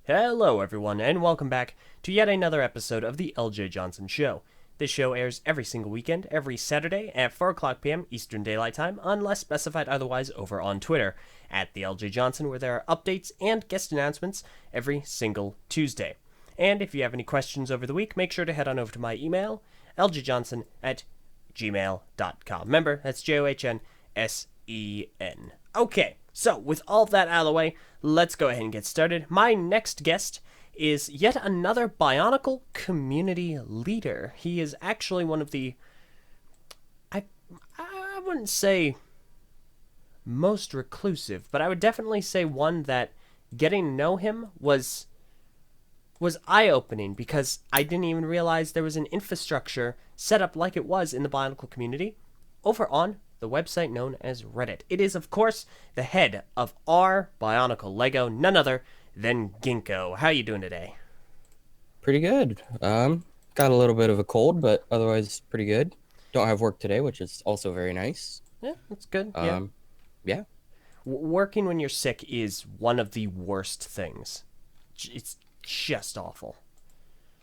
Hello, everyone, and welcome back to yet another episode of the Eljay Johnsen Show. This show airs every single weekend, every Saturday at 4 o'clock p.m. Eastern Daylight Time, unless specified otherwise over on Twitter, at the Eljay Johnsen, where there are updates and guest announcements every single Tuesday. And if you have any questions over the week, make sure to head on over to my email, ljjohnson@gmail.com. Remember, that's JOHNSEN. Okay, so with all that out of the way, let's go ahead and get started. My next guest is yet another Bionicle community leader. He is actually one of the, I wouldn't say most reclusive, but I would definitely say one that getting to know him was eye-opening, because I didn't even realize there was an infrastructure set up like it was in the Bionicle community over on the website known as Reddit. It is, of course, the head of our Bionicle Lego, none other than Ginko. How you doing today? Pretty good. Got a little bit of a cold, but otherwise pretty good. Don't have work today, which is also very nice. Yeah, that's good. Yeah. Um, yeah. Working when you're sick is one of the worst things. It's just awful.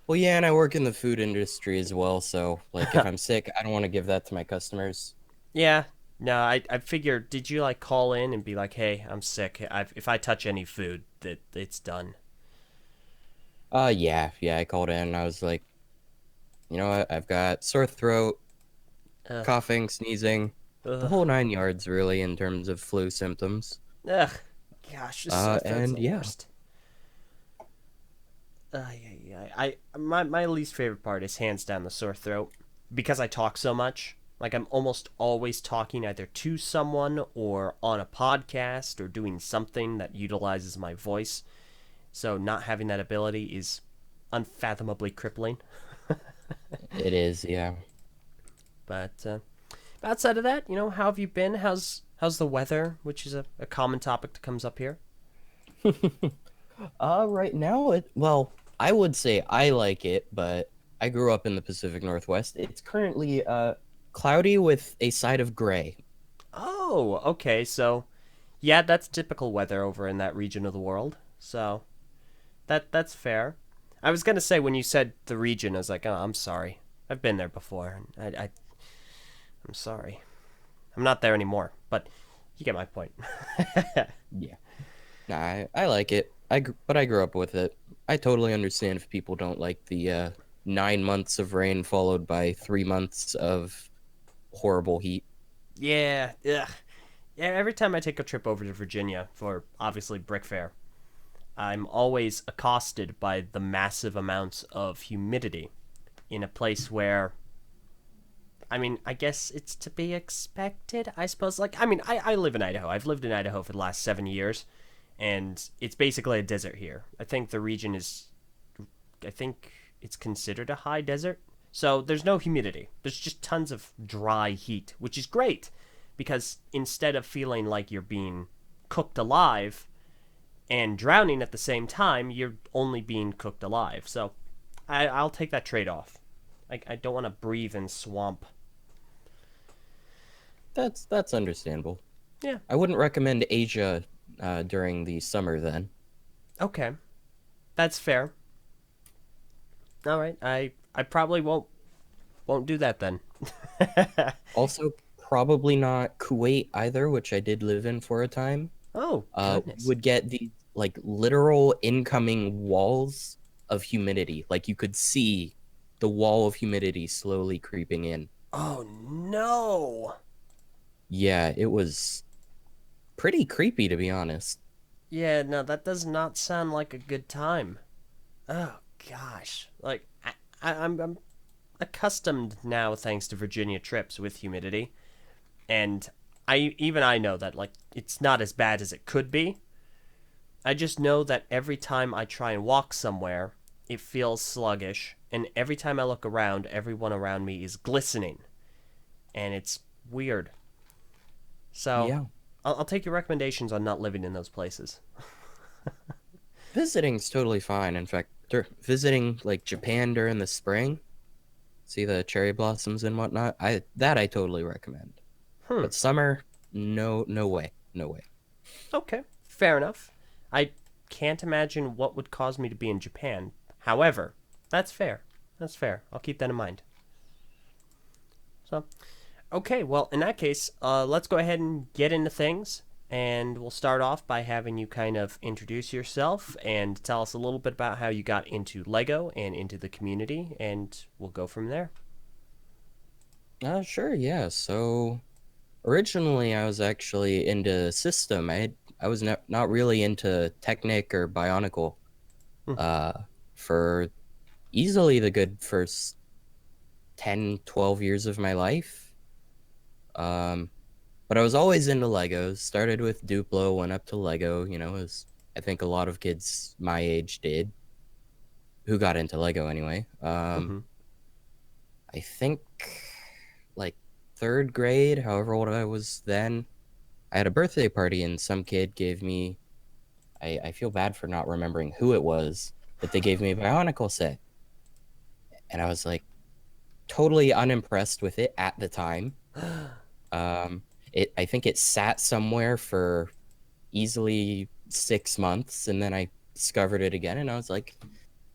Well, yeah, and I work in the food industry as well, so like if I'm sick, I don't want to give that to my customers. Yeah. No, I figured, did you like call in and be like, hey, I'm sick. If I touch any food, that it's done. Yeah, I called in and I was like, you know what? I've got sore throat, Ugh. coughing, sneezing, the Ugh. whole nine yards really in terms of flu symptoms. Ugh. Gosh, just sore throat's And the yeah. worst. Yeah. My least favorite part is hands down the sore throat, because I talk so much. Like, I'm almost always talking either to someone or on a podcast or doing something that utilizes my voice. So not having that ability is unfathomably crippling. It is, yeah. But outside of that, how have you been? How's the weather, which is a common topic that comes up here? Right now, I would say I like it, but I grew up in the Pacific Northwest. It's currently cloudy with a side of gray. Oh, okay. So, yeah, that's typical weather over in that region of the world. So that's fair. I was gonna say, when you said the region, I was like, oh, I'm sorry. I've been there before. I'm sorry. I'm not there anymore. But you get my point. Yeah, nah, I like it. But I grew up with it. I totally understand if people don't like the 9 months of rain followed by 3 months of horrible heat. Yeah. Ugh. Yeah. Every time I take a trip over to Virginia for obviously Brick Fair, I'm always accosted by the massive amounts of humidity in a place where, I mean, I guess it's to be expected, I suppose. Like, I mean, I live in Idaho. I've lived in Idaho for the last 7 years, and it's basically a desert here. I think it's considered a high desert. So there's no humidity. There's just tons of dry heat, which is great, because instead of feeling like you're being cooked alive and drowning at the same time, you're only being cooked alive. So I'll take that trade off. I don't want to breathe in swamp. That's understandable. Yeah. I wouldn't recommend Asia during the summer then. Okay. That's fair. All right. I probably won't do that then. Also, probably not Kuwait either, which I did live in for a time. Oh, We goodness. would get these like literal incoming walls of humidity. Like you could see the wall of humidity slowly creeping in. Oh no. Yeah, it was pretty creepy to be honest. Yeah, no, that does not sound like a good time. Oh gosh. Like, I'm accustomed now, thanks to Virginia trips with humidity, and I know that, like, it's not as bad as it could be. I just know that every time I try and walk somewhere, it feels sluggish, and every time I look around, everyone around me is glistening, and it's weird. So, Yeah. I'll take your recommendations on not living in those places. Visiting's totally fine. In fact, visiting like Japan during the spring, see the cherry blossoms and whatnot, I totally recommend. Hmm. But summer, no way. No way. Okay. Fair enough. I can't imagine what would cause me to be in Japan. However, that's fair. That's fair. I'll keep that in mind. So, okay, well, in that case, let's go ahead and get into things. And we'll start off by having you kind of introduce yourself and tell us a little bit about how you got into LEGO and into the community, and we'll go from there. Sure, yeah. So originally I was actually into system. I was not really into Technic or Bionicle uh for easily the good first 10, 12 years of my life. Um but I was always into Legos. Started with Duplo, went up to Lego, as I think a lot of kids my age did who got into Lego anyway. Mm-hmm. I think like third grade, however old I was then, I had a birthday party and some kid gave me, I feel bad for not remembering who it was, but they gave me a Bionicle set. And I was like totally unimpressed with it at the time. Um, I think it sat somewhere for easily 6 months, and then I discovered it again, and I was like,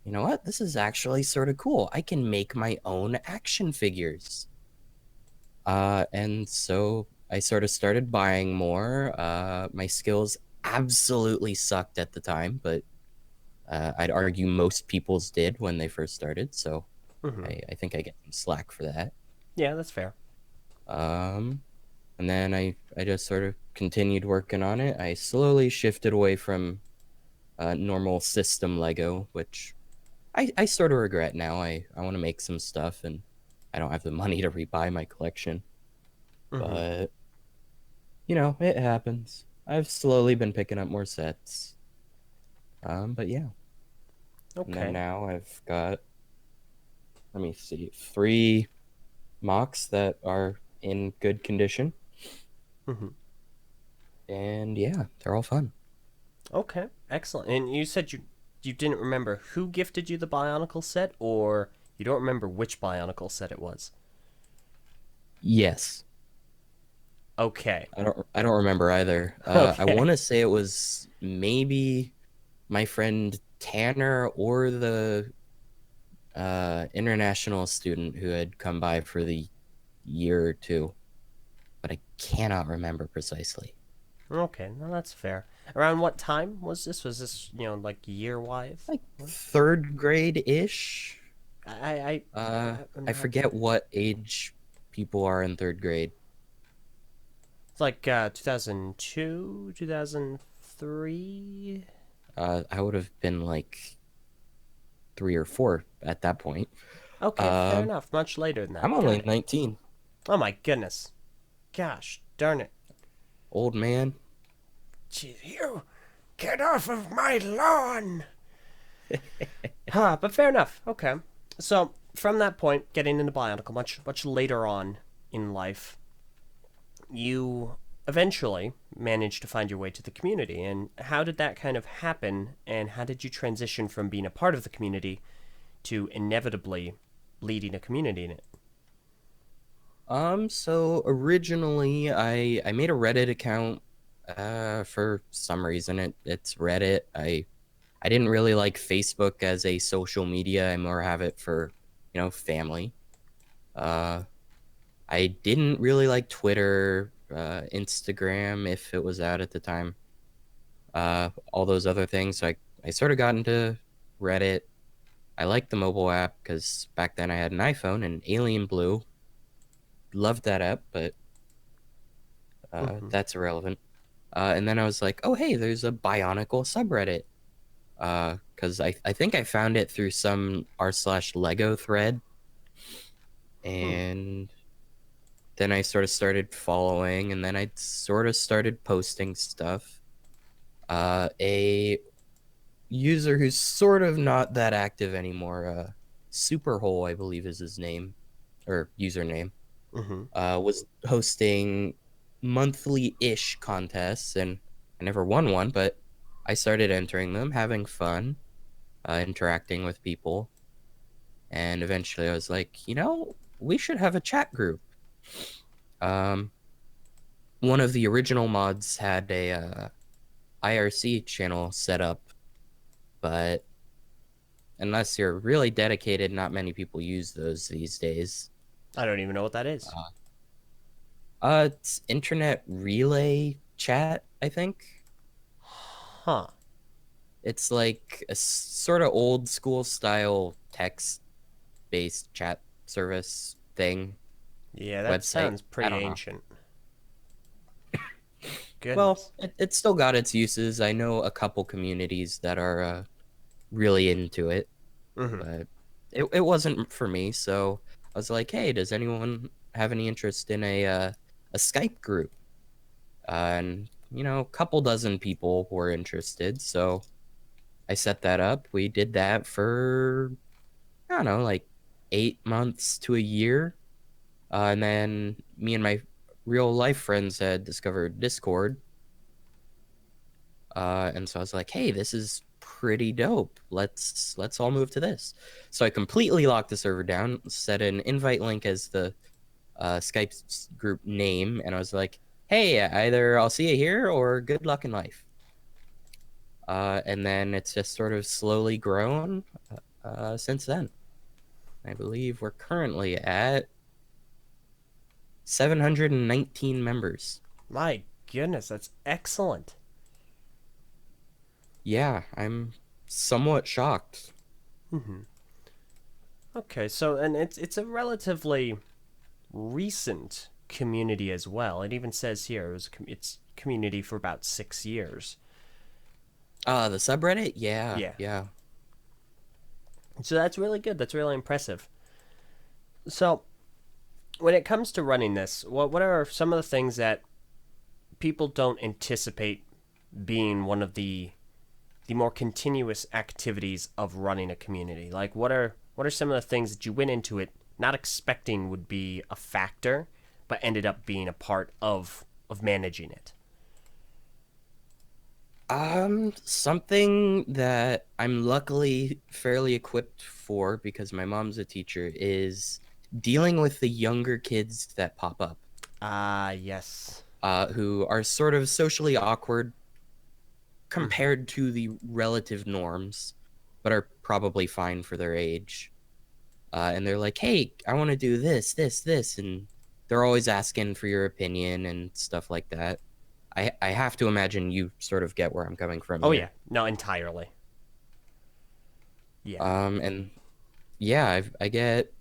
you know what? This is actually sort of cool. I can make my own action figures. And so I sort of started buying more. My skills absolutely sucked at the time, but I'd argue most people's did when they first started. So Mm-hmm. I think I get some slack for that. Yeah, that's fair. Um, and then I just sort of continued working on it. I slowly shifted away from normal system Lego, which I sort of regret now. I want to make some stuff, and I don't have the money to rebuy my collection. Mm-hmm. But it happens. I've slowly been picking up more sets. But yeah. And then Okay. now I've got, let me see, three mocks that are in good condition. Mm-hmm. And yeah, they're all fun. Okay. Excellent. And you said you didn't remember who gifted you the Bionicle set, or you don't remember which Bionicle set it was. Yes. Okay. I don't remember either. I Okay. want to say it was maybe my friend Tanner or the international student who had come by for the year or two, but I cannot remember precisely. Okay. No, that's fair. Around what time was this? Was this like year wise? Like third grade ish. I'm I not. forget what age people are in third grade. It's like 2002, 2003. I would have been like 3 or 4 at that point. Okay, fair Um, enough. Much later than I'm that. only Got it. 19. Oh my goodness. Gosh darn it. Old man. Gee, you get off of my lawn. Huh, but fair enough. Okay. So from that point, getting into Bionicle much later on in life, you eventually managed to find your way to the community. And how did that kind of happen? And how did you transition from being a part of the community to inevitably leading a community in it? So originally I made a Reddit account for some reason it's Reddit. I didn't really like Facebook as a social media. I more have it for, family. Uh I didn't really like Twitter, Instagram if it was out at the time. All those other things. So I sort of got into Reddit. I liked the mobile app because back then I had an iPhone and Alien Blue. Loved that app, but Mm-hmm. that's irrelevant. And then I was like, oh, hey, there's a Bionicle subreddit. Because I think I found it through some r/Lego thread. Hmm. And then I sort of started following, and then I sort of started posting stuff. A user who's sort of not that active anymore, Superhole, I believe is his name or username, Mm-hmm. was hosting monthly-ish contests, and I never won one, but I started entering them, having fun, interacting with people, and eventually I was like, we should have a chat group. Um, One of the original mods had a IRC channel set up but unless you're really dedicated, not many people use those these days. I don't even know what that is. It's internet relay chat, I think. Huh. It's like a sort of old school style text based chat service thing, Yeah, that website. sounds I pretty don't know. ancient. Well, Goodness. it's still got its uses. I know a couple communities that are really into it, Mm-hmm. but it wasn't for me. So I was like, hey, does anyone have any interest in a Skype group? And a couple dozen people were interested. So I set that up. We did that for, I don't know, like 8 months to a year. And then me and my real life friends had discovered Discord. And so I was like, hey, this is pretty dope. Let's all move to this. So I completely locked the server down, set an invite link as the Skype group name, and I was like, hey, either I'll see you here or good luck in life. And then it's just sort of slowly grown since then. I believe we're currently at 719 members. My goodness, that's excellent. Yeah, I'm somewhat shocked. Mm-hmm. Okay, so and it's a relatively recent community as well. It even says here it's community for about 6 years. The subreddit? Yeah, Yeah. yeah. So that's really good. That's really impressive. So when it comes to running this, what are some of the things that people don't anticipate being one of the more continuous activities of running a community? Like what are some of the things that you went into it not expecting would be a factor, but ended up being a part of managing it? Something that I'm luckily fairly equipped for because my mom's a teacher is dealing with the younger kids that pop up, Ah, yes. who are sort of socially awkward Mm-hmm. compared to the relative norms, but are probably fine for their age. And they're like, hey, I want to do this, this, this. And they're always asking for your opinion and stuff like that. I have to imagine you sort of get where I'm coming from Oh here. yeah, no, entirely. Yeah. And yeah, I get,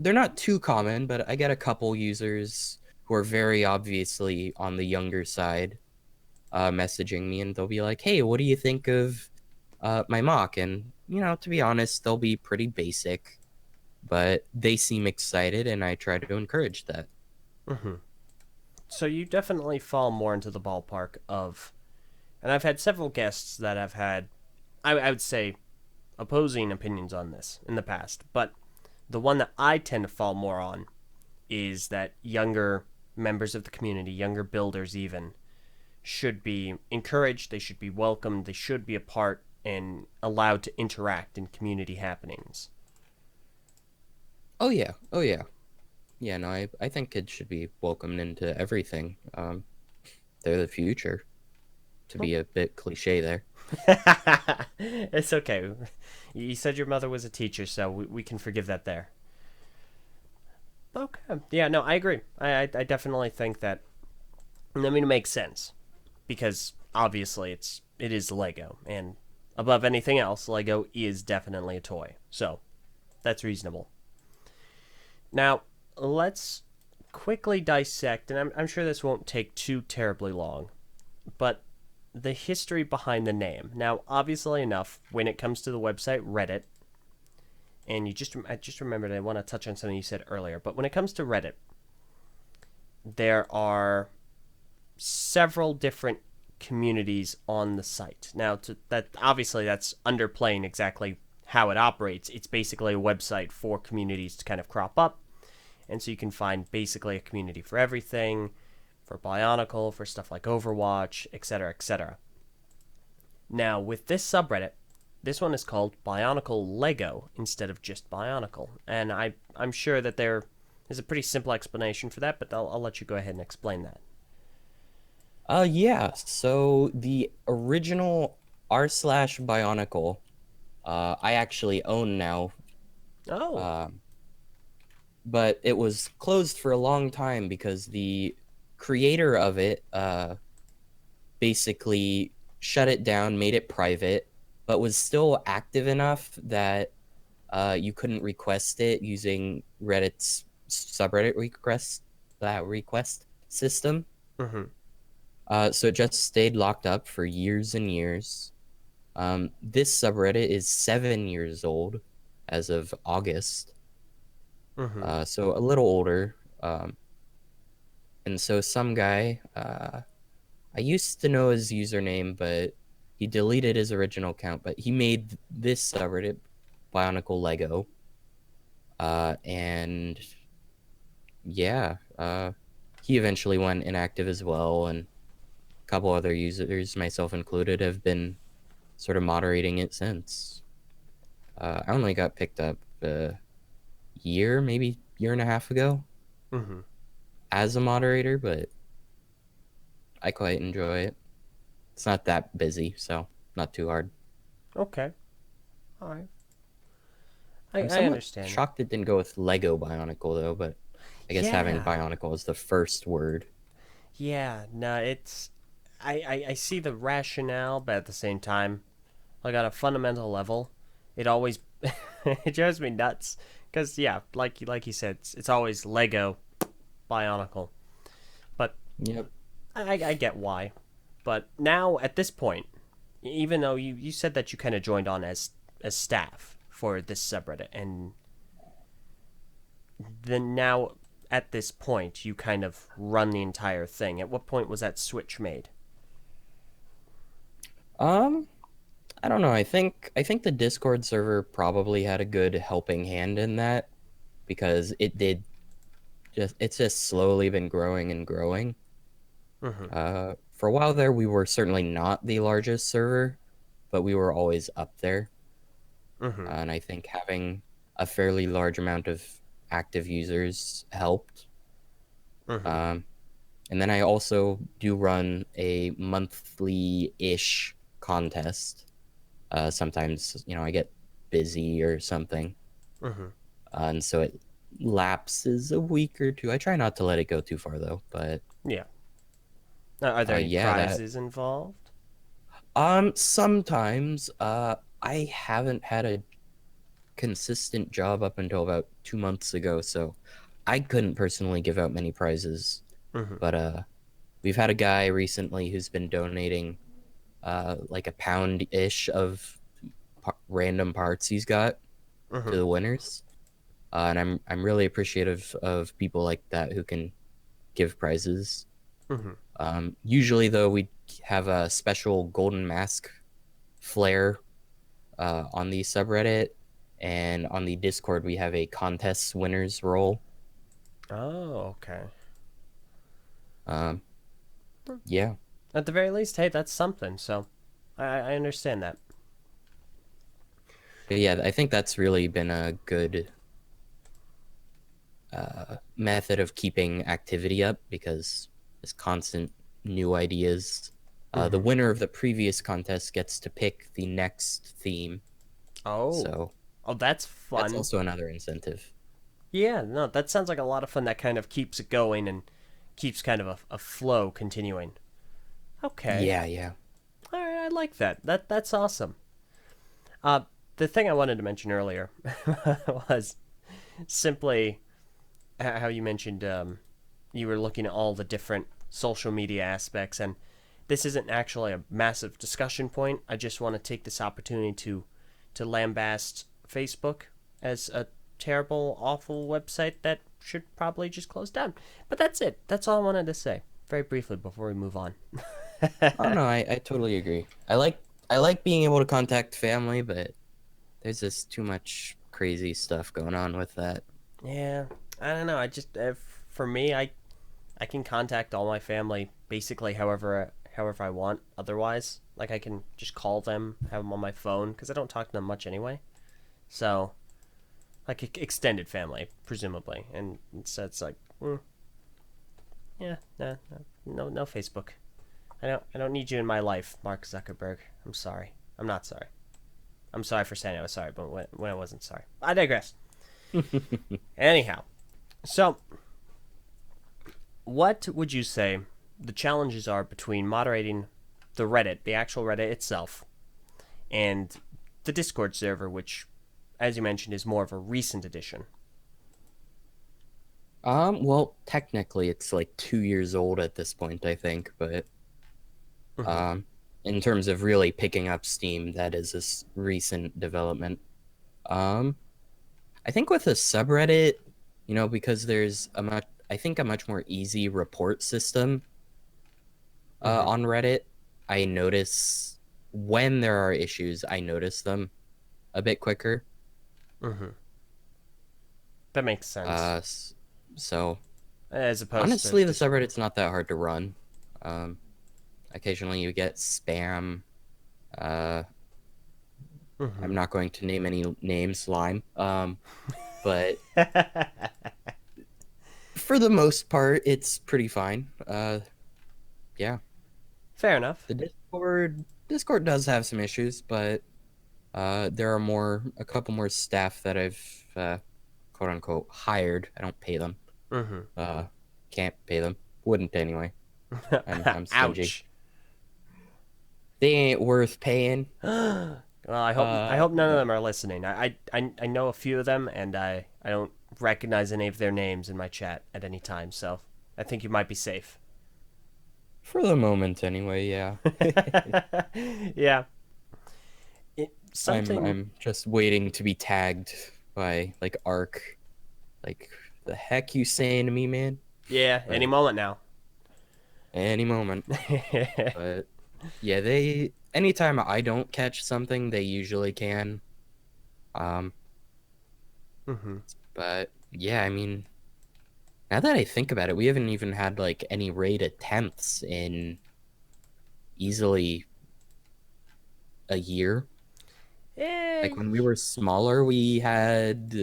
they're not too common, but I get a couple users who are very obviously on the younger side messaging me, and they'll be like, hey, what do you think of my mock? And, to be honest, they'll be pretty basic, but they seem excited, and I try to encourage that. Mm-hmm. So you definitely fall more into the ballpark of, and I've had several guests that have had, I would say, opposing opinions on this in the past, but the one that I tend to fall more on is that younger members of the community, younger builders even, should be encouraged, they should be welcomed, they should be a part and allowed to interact in community happenings. Oh, yeah. Oh, yeah. Yeah, no, I think kids should be welcomed into everything. They're the future, to be a bit cliche there. It's okay. You said your mother was a teacher, so we can forgive that there. Okay. Yeah, no, I agree. I definitely think that. I mean, it makes sense because obviously it is Lego, and above anything else, Lego is definitely a toy. So that's reasonable. Now let's quickly dissect, and I'm sure this won't take too terribly long, but the history behind the name. Now, obviously enough, when it comes to the website Reddit, and I just remembered I want to touch on something you said earlier, but when it comes to Reddit, there are several different communities on the site. Now, that obviously that's underplaying exactly how it operates. It's basically a website for communities to kind of crop up, and so you can find basically a community for everything, for Bionicle, for stuff like Overwatch, etc., etc. Now, with this subreddit, this one is called Bionicle Lego instead of just Bionicle, and I'm sure that there is a pretty simple explanation for that, but I'll let you go ahead and explain that. Yeah. So the original r/bionicle. I actually own now. Oh. Um, but it was closed for a long time because the creator of it basically shut it down, made it private, but was still active enough that you couldn't request it using Reddit's subreddit request system. Mm-hmm. So it just stayed locked up for years and years. This subreddit is 7 years old as of August, Mm-hmm. so a little older. And so some guy, I used to know his username, but he deleted his original account. But he made this subreddit, Bionicle Lego, and yeah, he eventually went inactive as well, and a couple other users, myself included, have been sort of moderating it since. I only got picked up a year, maybe year and a half ago Mm-hmm. as a moderator, but I quite enjoy it. It's not that busy, so not too hard. Okay. All right. I'm I somewhat understand. shocked it didn't go with Lego Bionicle though, but I guess having Yeah. Bionicle as the first word. Yeah. No, it's. I see the rationale, but at the same time, like on a fundamental level, it always it drives me nuts. Because yeah, like you said, it's always Lego Bionicle. But Yep. I get why. But now at this point, even though you said that you kind of joined on as staff for this subreddit, and then now at this point you kind of run the entire thing. At what point was that switch made? Um, I don't know. I think the Discord server probably had a good helping hand in that because it's just slowly been growing and growing. Mm-hmm. For a while there, we were certainly not the largest server, but we were always up there. Mm-hmm. And I think having a fairly large amount of active users helped. Mm-hmm. Um, and then I also do run a monthly-ish contest. Sometimes, I get busy or something, Mm-hmm. and so it lapses a week or two. I try not to let it go too far though, but Yeah. Are there any yeah, that prizes involved? sometimes I haven't had a consistent job up until about 2 months ago, so I couldn't personally give out many prizes. Mm-hmm. But we've had a guy recently who's been donating like a pound ish of random parts he's got to Mm-hmm. the winners. And I'm really appreciative of people like that who can give prizes. Mm-hmm. Usually though, we have a special golden mask flare on the subreddit, and on the Discord we have a contest winners role. Oh, okay. Um, yeah, At the very least, hey, that's something. So, I understand that. but yeah, I think that's really been a good method of keeping activity up because there's constant new ideas. The Mm-hmm. winner of the previous contest gets to pick the next theme, Oh, so oh, that's that's fun. also another incentive. Yeah, no, that sounds like a lot of fun. That kind of keeps it going and keeps kind of a flow continuing. Okay, Yeah, yeah. all right, I like that. That's awesome. Uh, the thing I wanted to mention earlier was simply how you mentioned you were looking at all the different social media aspects, and this isn't actually a massive discussion point. I just want to take this opportunity to lambast Facebook as a terrible, awful website that should probably just close down. But that's it. That's all I wanted to say very briefly before we move on. Oh no, I totally agree. I like being able to contact family, but there's just too much crazy stuff going on with that. Yeah, I don't know. I just for me, I can contact all my family basically however I want. Otherwise, like I can just call them, have them on my phone because I don't talk to them much anyway. So like extended family presumably, and so it's like, yeah, no Facebook. I don't need you in my life, Mark Zuckerberg. I'm sorry. I'm not sorry. I'm sorry for saying I was sorry, but when I wasn't sorry. I digress. Anyhow, so what would you say the challenges are between moderating the Reddit, the actual Reddit itself, and the Discord server, which, as you mentioned, is more of a recent addition? Well, technically it's like 2 years old at this point, I think, but Mm-hmm. um, in terms of really picking up steam, that is this recent development. Um, I think with a subreddit, because there's I think a much more easy report system Mm-hmm. on Reddit. I notice when there are issues, I notice them a bit quicker. Mm-hmm. That makes sense. Uh, so As opposed to honestly, the Discord. subreddit's not that hard to run. Um, Occasionally you get spam. Uh, Mm-hmm. I'm not going to name any names, Lime. But for the most part, it's pretty fine. Yeah. Fair enough. The Discord does have some issues, but there are a couple more staff that I've quote unquote hired. I don't pay them. Mm-hmm. Uh, can't pay them. Wouldn't anyway. I'm stingy. Ouch. They ain't worth paying. Well, I hope none of No. them are listening. I know a few of them, and I don't recognize any of their names in my chat at any time, so I think you might be safe. For the moment, anyway. Yeah. Yeah. I'm Something. I'm just waiting to be tagged by like Ark. Like the heck you saying to me, man? Yeah. Any But moment now. any moment. But yeah, anytime I don't catch something, they usually can. Um, Mm-hmm. but yeah, I mean, now that I think about it, we haven't even had like any raid attempts in easily a year. Eh, Like when we were smaller, we had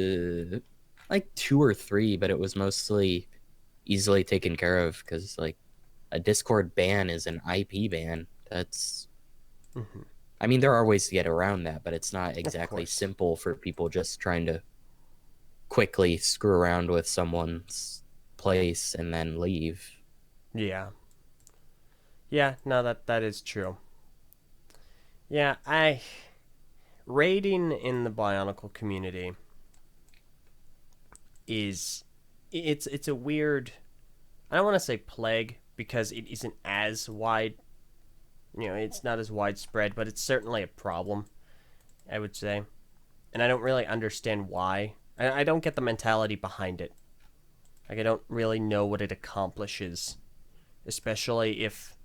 like two or three, but it was mostly easily taken care of because like a Discord ban is an IP ban. mhm. I mean, there are ways to get around that, but it's not Of exactly course. simple for people just trying to quickly screw around with someone's place and then leave. Yeah. Yeah. No, that is true. Yeah. I raiding in the Bionicle community is it's a weird. I don't want to say plague because it isn't as wide. It's not as widespread, but it's certainly a problem. I would say, and I don't really understand why. I don't get the mentality behind it. Like I don't really know what it accomplishes, especially if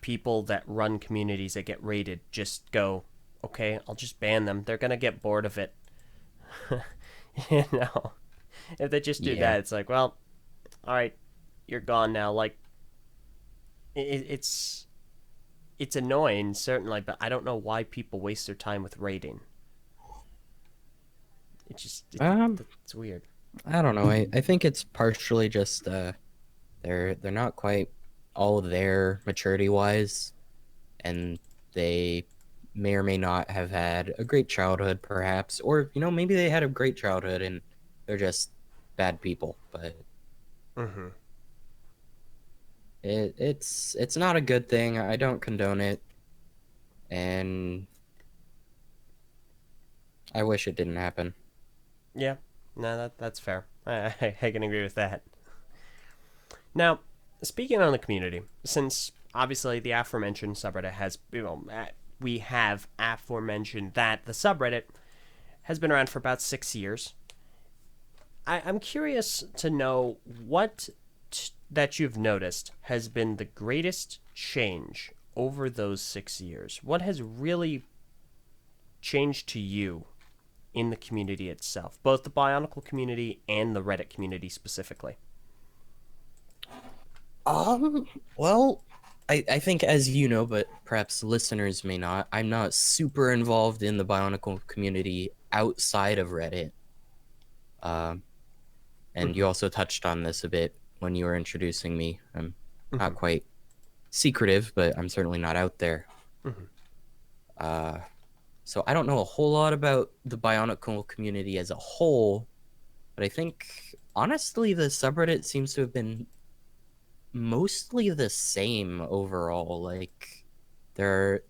people that run communities that get raided just go, okay, I'll just ban them. They're gonna get bored of it. you know, if they just do Yeah. that, it's like, well, all right, you're gone now. Like it's annoying certainly, but I don't know why people waste their time with raiding. It just Um, it's weird. I don't know. I think it's partially just they're not quite all there maturity wise, and they may or may not have had a great childhood, perhaps, or maybe they had a great childhood and they're just bad people. But Mm-hmm. it's not a good thing. I don't condone it, and I wish it didn't happen. Yeah, no, that's fair. I can agree with that. Now, speaking on the community, since obviously the aforementioned subreddit has, we have aforementioned that the subreddit has been around for about 6 years. I'm curious to know what that you've noticed has been the greatest change over those 6 years. What has really changed to you in the community itself, both the Bionicle community and the Reddit community specifically? Um, well, I think as you know, but perhaps listeners may not, I'm not super involved in the Bionicle community outside of Reddit. Um, and Mm-hmm. you also touched on this a bit when you were introducing me. I'm Mm-hmm. not quite secretive, but I'm certainly not out there. Hmm. Uh, so I don't know a whole lot about the Bionicle community as a whole, but I think honestly the subreddit seems to have been mostly the same overall. Like there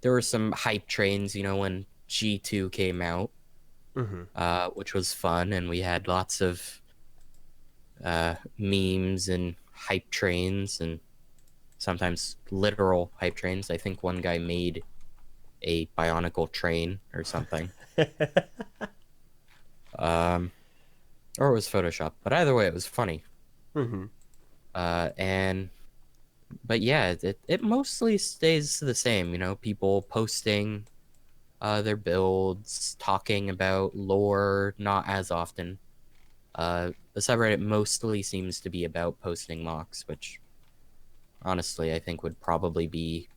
there were some hype trains, when G2 came out, Hmm. which was fun, and we had lots of memes and hype trains, and sometimes literal hype trains. I think one guy made a Bionicle train or something. Um, or it was Photoshop, but either way, it was funny. Hmm. And but yeah, it mostly stays the same. People posting their builds, talking about lore, not as often. The subreddit mostly seems to be about posting mocks, which honestly I think would probably be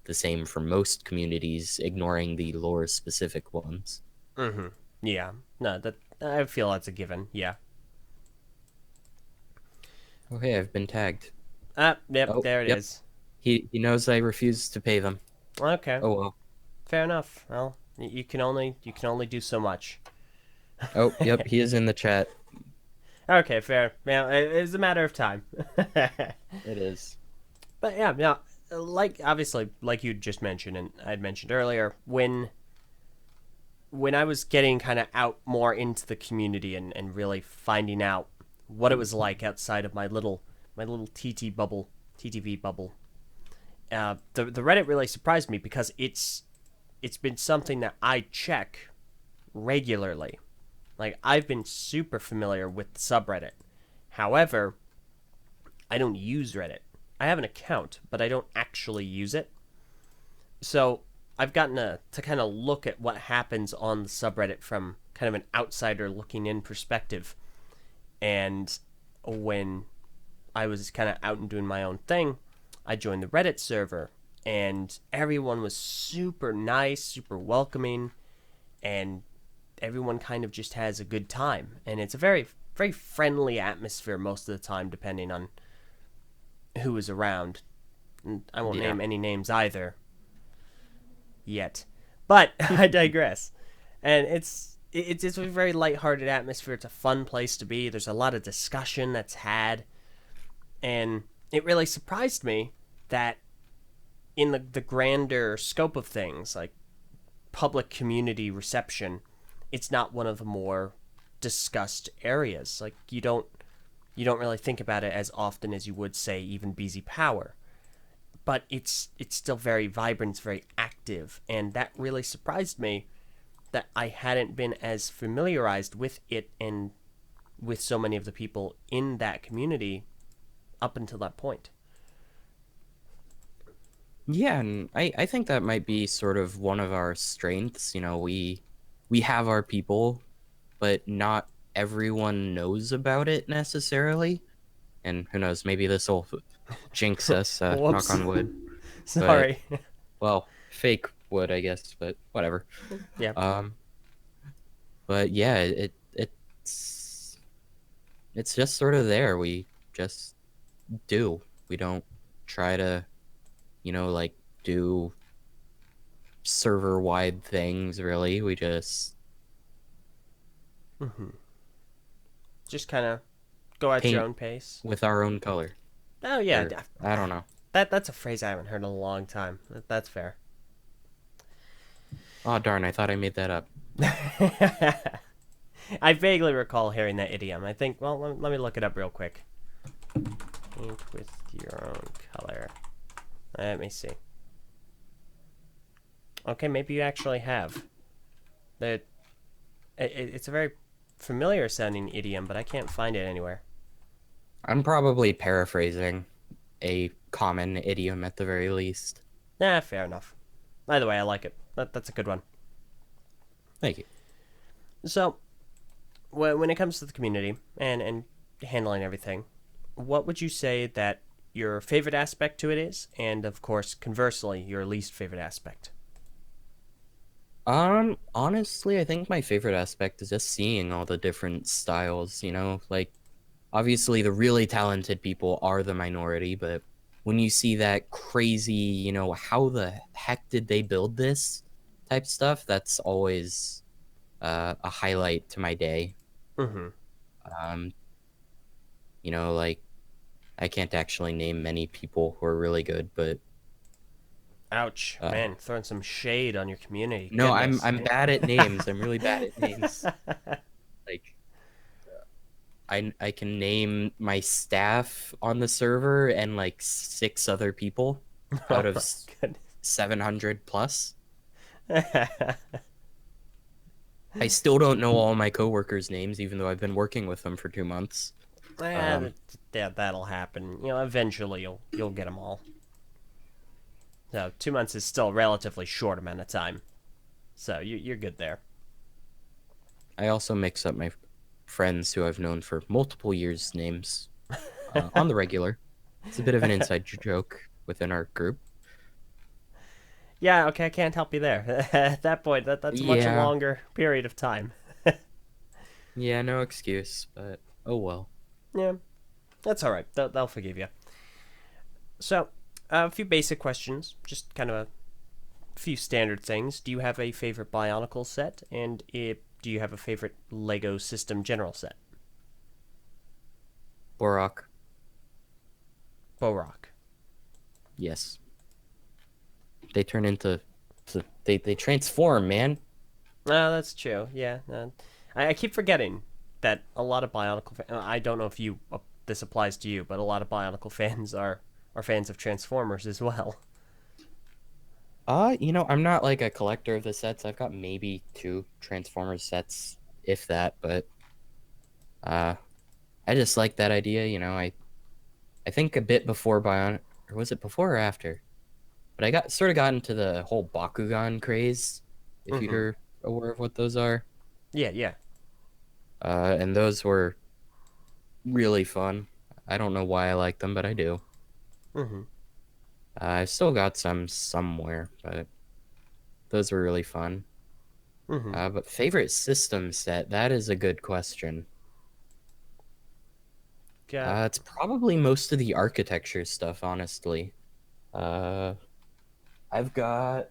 the same for most communities, ignoring the lore specific ones. Hmm. Yeah. No, that I feel that's a given. Yeah. Okay, I've been tagged. Ah, yep, Oh, there it yep. is. He knows I refuse to pay them. Okay, Oh well. fair enough. Well, you can only do so much. Oh, yep, he is in the chat. Okay, fair. Yeah, it's a matter of time. It is. But yeah, yeah, like obviously, like you just mentioned, and I'd mentioned earlier, when I was getting kind of out more into the community and really finding out what it was like outside of my little TTV bubble, the Reddit really surprised me because it's been something that I check regularly. Like I've been super familiar with the subreddit. However, I don't use Reddit. I have an account, but I don't actually use it. So I've gotten to kind of look at what happens on the subreddit from kind of an outsider looking in perspective. And when I was kind of out and doing my own thing, I joined the Reddit server, and everyone was super nice, super welcoming, and everyone kind of just has a good time. And it's a very, very friendly atmosphere most of the time, depending on who is around. And I won't Yeah. name any names either yet, but I digress. And it's a very lighthearted atmosphere. It's a fun place to be. There's a lot of discussion that's had, and it really surprised me that in the grander scope of things, like public community reception, it's not one of the more discussed areas. Like you don't really think about it as often as you would say even BZ Power, but it's still very vibrant, it's very active, and that really surprised me that I hadn't been as familiarized with it and with so many of the people in that community up until that point. Yeah, and I think that might be sort of one of our strengths. We have our people, but not everyone knows about it necessarily. And who knows, maybe this will jinx us, knock Whoops. on wood. But Sorry. well, fake wood, I guess, but whatever. Yeah. Um, but yeah, it's just sort of there. We just do. We don't try to, like do server wide things really. We just Hmm. Just kind of go at your paint own pace. with our own color. Oh yeah, Or I don't know. that's a phrase I haven't heard in a long time. That's fair. Oh darn, I thought I made that up. I vaguely recall hearing that idiom. I think. Well, let me look it up real quick. Paint with your own color. Let me see. Okay, maybe you actually have. It's a very familiar sounding idiom, but I can't find it anywhere. I'm probably paraphrasing a common idiom at the very least. Nah, fair enough. Either way, I like it. That's a good one. Thank you. So, when it comes to the community and handling everything, what would you say that your favorite aspect to it is, and of course, conversely, your least favorite aspect? Honestly, I think my favorite aspect is just seeing all the different styles, like obviously the really talented people are the minority, but when you see that crazy, how the heck did they build this type stuff, that's always a highlight to my day. Mm-hmm. Um, like I can't actually name many people who are really good, but Ouch, uh, man, throwing some shade on your community. no, I'm Goodness. I'm bad at names. I'm really bad at names. Like I can name my staff on the server and like six other people Oh out of my goodness. 700 plus. I still don't know all my coworkers' names, even though I've been working with them for 2 months. Um, That'll happen. Eventually you'll get them all. So 2 months is still a relatively short amount of time. So you're good there. I also mix up my friends who I've known for multiple years' names on the regular. It's a bit of an inside joke within our group. Yeah, okay, I can't help you there. At that point, that's a much Yeah, longer period of time. yeah, no excuse, but oh well. Yeah, that's all right. They'll forgive you. So, a few basic questions, just kind of a few standard things. Do you have a favorite Bionicle set, and do you have a favorite Lego System General set? Borak, Borok. yes. They turn into, they transform, man. Oh, that's true. Yeah, I keep forgetting that a lot of Bionicle. I don't know if this applies to you, but a lot of Bionicle fans are fans of Transformers as well. I'm not like a collector of the sets. I've got maybe two Transformers sets, if that, but uh I just like that idea, I think a bit before Bionic, or was it before or after? But I got into the whole Bakugan craze, if Mm-hmm. you're aware of what those are. Yeah, yeah. And those were really fun. I don't know why I like them, but I do. Mm-hmm. I've still got some somewhere, but those were really fun. Mm-hmm. But favorite system set, that is a good question. Got. It's probably most of the architecture stuff, honestly. Uh, I've got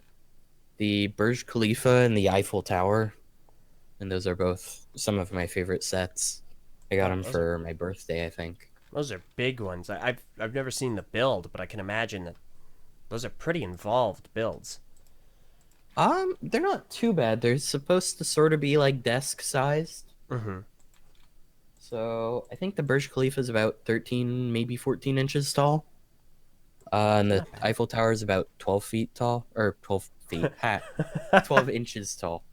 the Burj Khalifa and the Eiffel Tower, and those are both some of my favorite sets. I got Oh, them those are for my birthday, I think. those are big ones. I've never seen the build, but I can imagine that those are pretty involved builds. They're not too bad. They're supposed to sort of be like desk sized. Mm-hmm. So I think the Burj Khalifa is about 13, maybe 14 inches tall. And the Not bad. Eiffel Tower is about 12 feet tall, or 12 feet, 12 inches tall.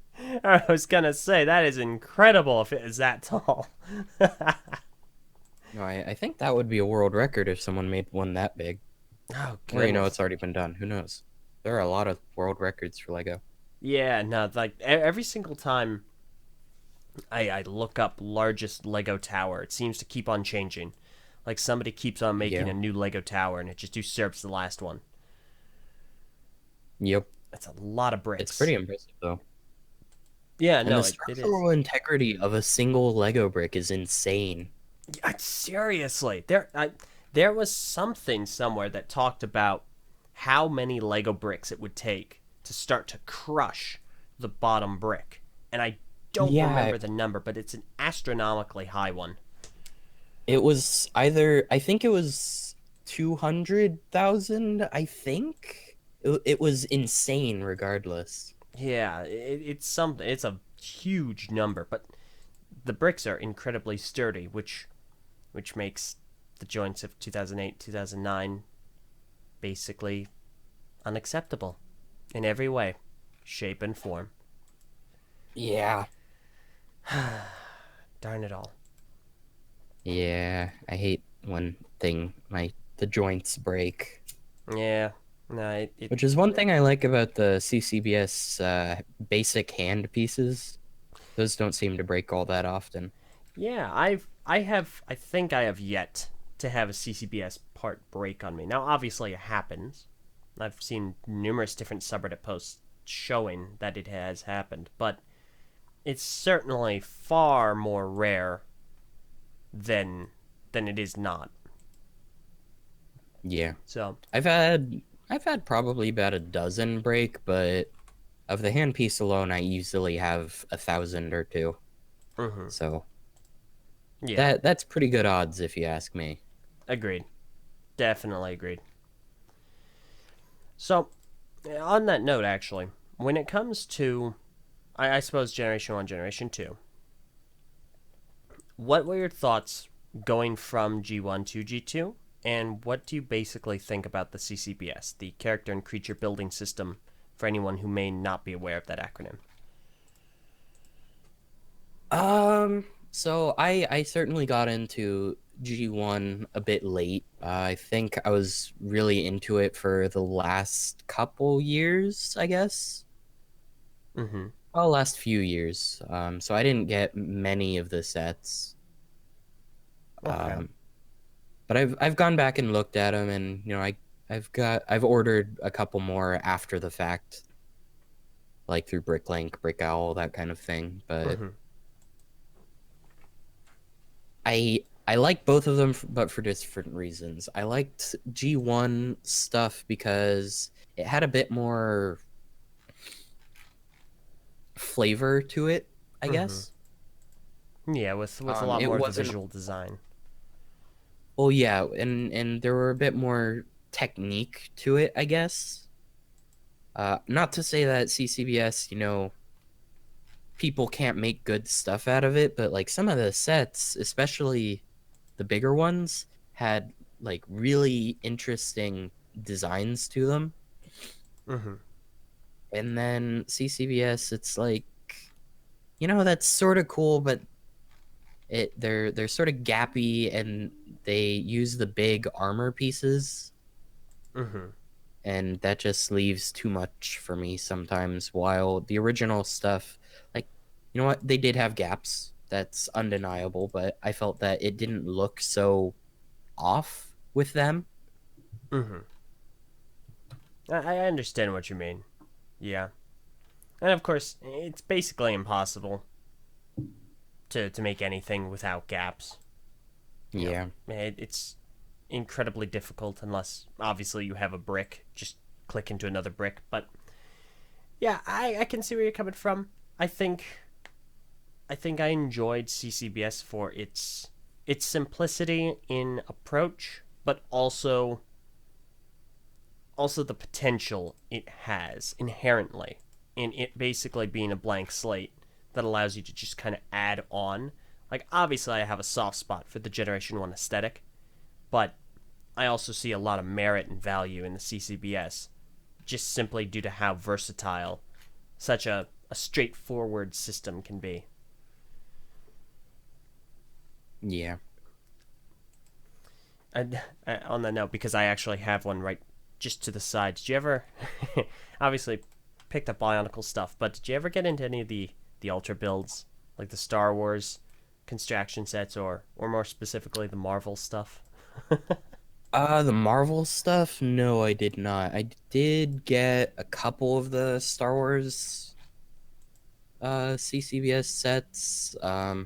I was gonna say that is incredible if it is that tall. No, I think that would be a world record if someone made one that big. Oh Or, goodness. it's already been done. Who knows? There are a lot of world records for Lego. Yeah, no, like every single time I look up largest Lego tower, it seems to keep on changing. Like somebody keeps on making Yeah. a new Lego tower, and it just usurps the last one. Yep. That's a lot of It's bricks. pretty impressive, though. Yeah, And no, the it is. structural integrity of a single Lego brick is insane. Seriously, there was something somewhere that talked about how many Lego bricks it would take to start to crush the bottom brick, and I don't Yeah, remember the number, but it's an astronomically high one. it was either, I think it was 200,000, I think. It was insane regardless. Yeah, it's something. It's a huge number, but the bricks are incredibly sturdy, which makes the joints of 2008, 2009 basically unacceptable in every way, shape, and form. Yeah. Darn it all. Yeah, I hate when the joints break. Yeah, no, it Which is one thing I like about the CCBS basic hand pieces. Those don't seem to break all that often. yeah, I think I have yet to have a CCBS part break on me. Now, obviously, it happens. I've seen numerous different subreddit posts showing that it has happened, but it's certainly far more rare than it is not. Yeah. So, I've had probably about a dozen break, but of the handpiece alone, I easily have 1,000 or two. hmm So yeah, that's pretty good odds if you ask me. agreed. Definitely agreed. So, on that note, actually, when it comes to, I suppose, Generation 1, Generation 2, what were your thoughts going from G1 to G2? And what do you basically think about the CCBS, the Character and Creature Building System, for anyone who may not be aware of that acronym? So I certainly got into G1 a bit late. I think I was really into it for the last couple years, I guess. Mm-hmm. Well, last few years. So I didn't get many of the sets. Okay. Um, but I've gone back and looked at them, and I've ordered a couple more after the fact, like through Bricklink, Brick Owl, that kind of thing. But Mm-hmm. I like both of them, but for different reasons. I liked G1 stuff because it had a bit more flavor to it, I Mm-hmm. guess. Yeah, with a lot It more of the wasn't. visual design. Oh yeah, and there were a bit more technique to it, I guess. Not to say that CCBS, people can't make good stuff out of it, but like some of the sets, especially the bigger ones, had like really interesting designs to them. Mm-hmm. And then CCBS, it's like, that's sort of cool, but they're sort of gappy, and they use the big armor pieces, Mm-hmm. and that just leaves too much for me sometimes. While the original stuff, like, you know what, they did have gaps. That's undeniable, but I felt that it didn't look so off with them. Mm-hmm. I understand what you mean. Yeah. And of course, it's basically impossible to make anything without gaps. Yeah. It's incredibly difficult unless obviously you have a brick. Just click into another brick. But yeah, I can see where you're coming from. I think I enjoyed CCBS for its simplicity in approach, but also the potential it has inherently in it basically being a blank slate that allows you to just kind of add on. Like, obviously, I have a soft spot for the Generation 1 aesthetic, but I also see a lot of merit and value in the CCBS just simply due to how versatile such a straightforward system can be. Yeah. And on that note, because I actually have one right just to the side, did you ever, obviously, picked up Bionicle stuff, but did you ever get into any of the Ultra builds, like the Star Wars construction sets, or more specifically the Marvel stuff? The Marvel stuff? No, I did not. I did get a couple of the Star Wars CCBS sets. Mm-hmm.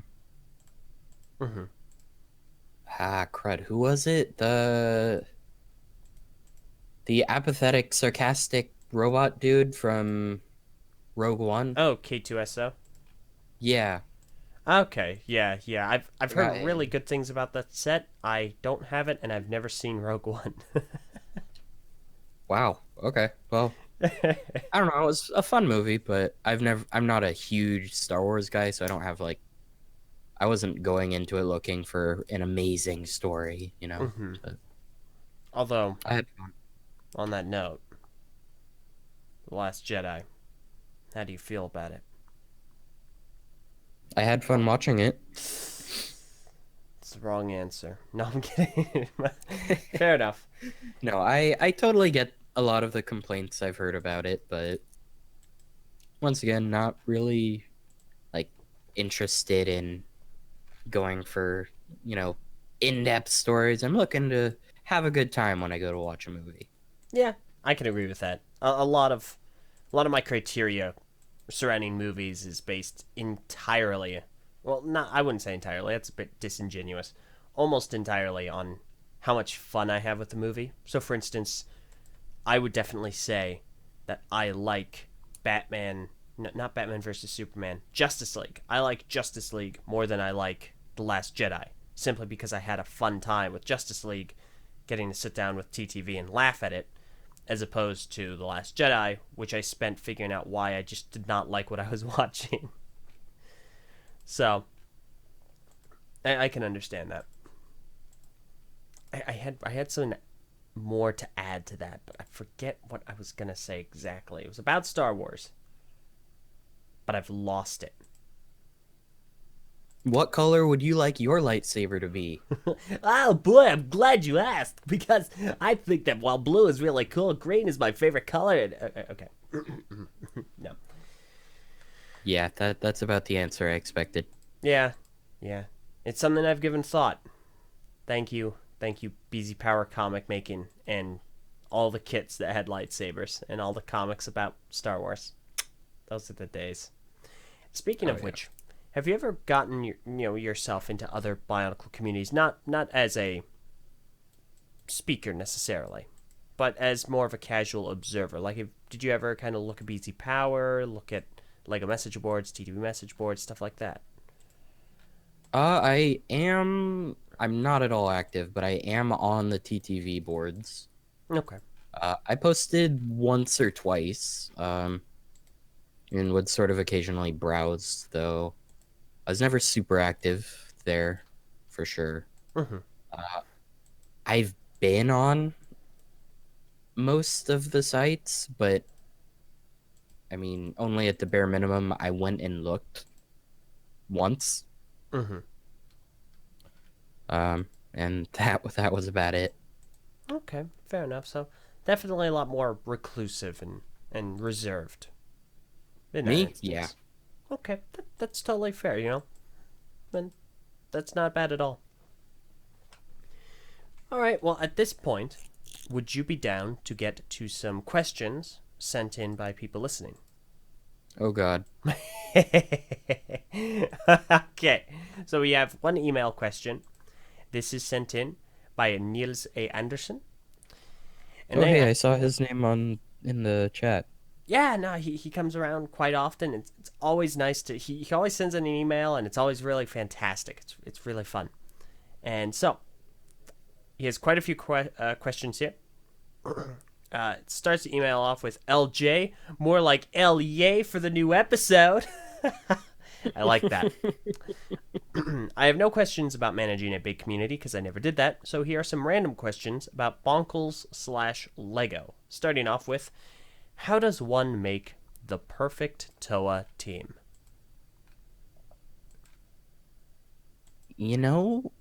Crud, who was it? The apathetic, sarcastic robot dude from Rogue One? Oh, K2SO. Yeah. Okay, yeah. I've heard Forgot. really good things about that set. I don't have it, and I've never seen Rogue One. Wow. Okay. Well, I don't know. It was a fun movie, but I'm not a huge Star Wars guy, so I don't have like, I wasn't going into it looking for an amazing story. hmm But Although, I had fun. on that note, The Last Jedi. How do you feel about it? I had fun watching it. It's the wrong answer. No, I'm kidding. Fair enough. No, I totally get a lot of the complaints I've heard about it, but once again, not really like interested in going for, you know, in-depth stories. I'm looking to have a good time when I go to watch a movie. Yeah, I can agree with that. A lot of my criteria surrounding movies is based entirely, well, not I wouldn't say entirely. That's a bit disingenuous. Almost entirely on how much fun I have with the movie. So, for instance, I would definitely say that I like Batman, not Batman versus Superman, Justice League. I like Justice League more than I like The Last Jedi, simply because I had a fun time with Justice League, getting to sit down with TTV and laugh at it, as opposed to The Last Jedi, which I spent figuring out why I just did not like what I was watching. So, I can understand that. I had something more to add to that, but I forget what I was gonna say exactly. It was about Star Wars, but I've lost it. What color would you like your lightsaber to be? Oh boy, I'm glad you asked, because I think that while blue is really cool, green is my favorite color. Okay, no, Yeah, that's about the answer I expected. yeah, yeah, it's something I've given thought. Thank you, BZ Power comic making and all the kits that had lightsabers and all the comics about Star Wars. Those are the days. Speaking Oh of yeah. which, have you ever gotten yourself into other Bionicle communities? Not as a speaker necessarily, but as more of a casual observer. Like, did you ever kind of look at BZ Power, look at Lego message boards, TTV message boards, stuff like that? I'm not at all active, but I am on the TTV boards. Okay. I posted once or twice, and would sort of occasionally browse, though. I was never super active there, for sure. Mm-hmm. I've been on most of the sites, but I mean, only at the bare minimum. I went and looked once, Mm-hmm. and that was about it. Okay, fair enough. So definitely a lot more reclusive and reserved in that Me? instance. Yeah. Okay, that's totally fair, And that's not bad at all. All right, well, at this point, would you be down to get to some questions sent in by people listening? Oh God. Okay, so we have one email question. This is sent in by Niels A. Anderson. And Oh they hey, I saw his name in the chat. yeah, no, he comes around quite often. It's always nice to he always sends in an email, and it's always really fantastic. It's really fun. And so he has quite a few questions here. It starts the email off with LJ, more like Eljay for the new episode. I like that. I have no questions about managing a big community because I never did that. So here are some random questions about Bonkles/Lego. Starting off with, how does one make the perfect Toa team? You know,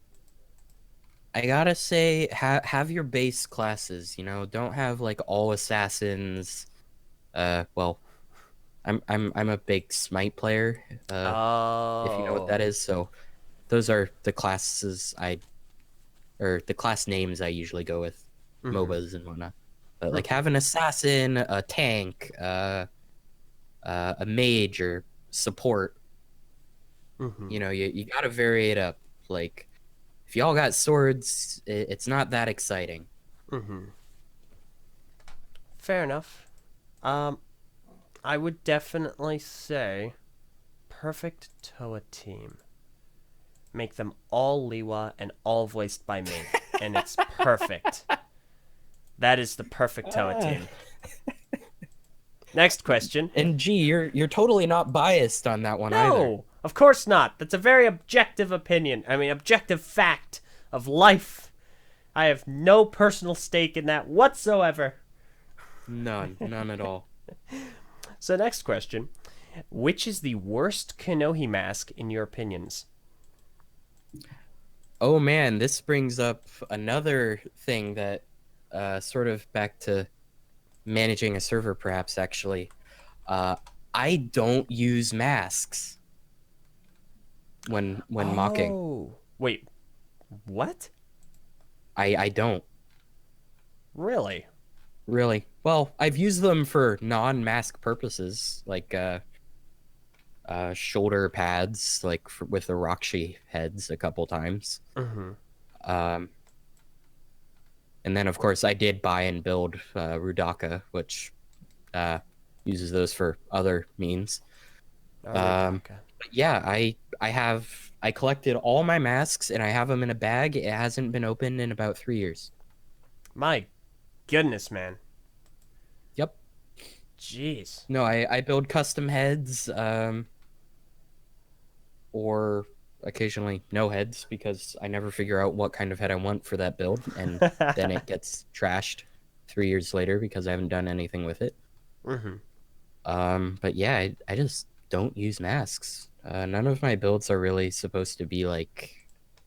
I gotta say, have your base classes. You know, don't have like all assassins. Well, I'm a big Smite player. If you know what Oh. that is. So those are the classes or the class names I usually go with, Mm-hmm. MOBAs and whatnot. But like have an assassin, a tank, a mage or support. Mm-hmm. You know, you gotta vary it up. Like if y'all got swords, it's not that exciting. Mm-hmm. Fair enough. Um, I would definitely say perfect Toa team. Make them all Liwa and all voiced by me, and it's perfect. That is the perfect Toa team. Next question. And gee, you're totally not biased on that one either. No, of course not. That's a very objective opinion. I mean, objective fact of life. I have no personal stake in that whatsoever. None at all. So, next question. Which is the worst Kanohi mask in your opinions? Oh man, this brings up another thing that sort of back to managing a server perhaps actually. Uh I don't use masks when mocking. Oh. Wait, what? I don't Really? really. Well, I've used them for non-mask purposes like shoulder pads like with the Rakshi heads a couple times. Mm-hmm. Um And then, of course, I did buy and build Rudaka, which uh, uses those for other means. Aridaka. But yeah, I collected all my masks and I have them in a bag. It hasn't been opened in about 3 years. My goodness, man. Yep. Jeez. No, I build custom heads, or occasionally no heads because I never figure out what kind of head I want for that build, and then it gets trashed 3 years later because I haven't done anything with it. Mm-hmm. But yeah, I just don't use masks. None of my builds are really supposed to be like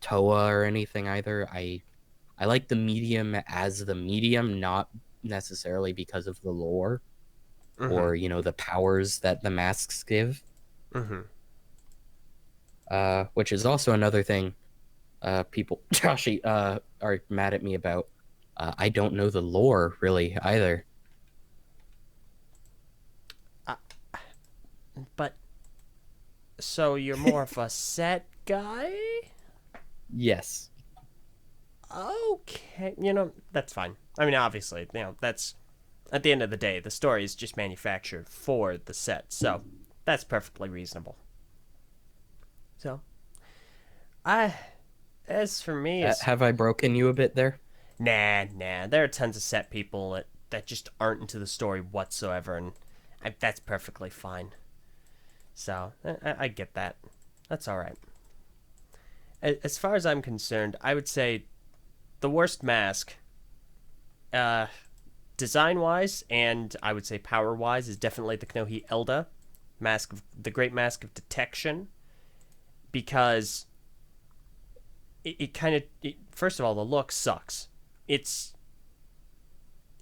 Toa or anything either. I like the medium as the medium, not necessarily because of the lore Mm-hmm. or the powers that the masks give. Mm-hmm. Which is also another thing people Joshy are mad at me about. I don't know the lore really either. Uh, but so you're more of a set guy? Yes. Okay, that's fine. I mean, obviously, that's at the end of the day, the story is just manufactured for the set, so that's perfectly reasonable. So, I, as for me, it's Have I broken you a bit there? nah. There are tons of set people that just aren't into the story whatsoever, and that's perfectly fine. So, I get that. That's all right. As far as I'm concerned, I would say the worst mask, uh, design wise, and I would say power wise, is definitely the Knohi Elda mask of the Great Mask of Detection, because it kind of first of all, the look sucks. It's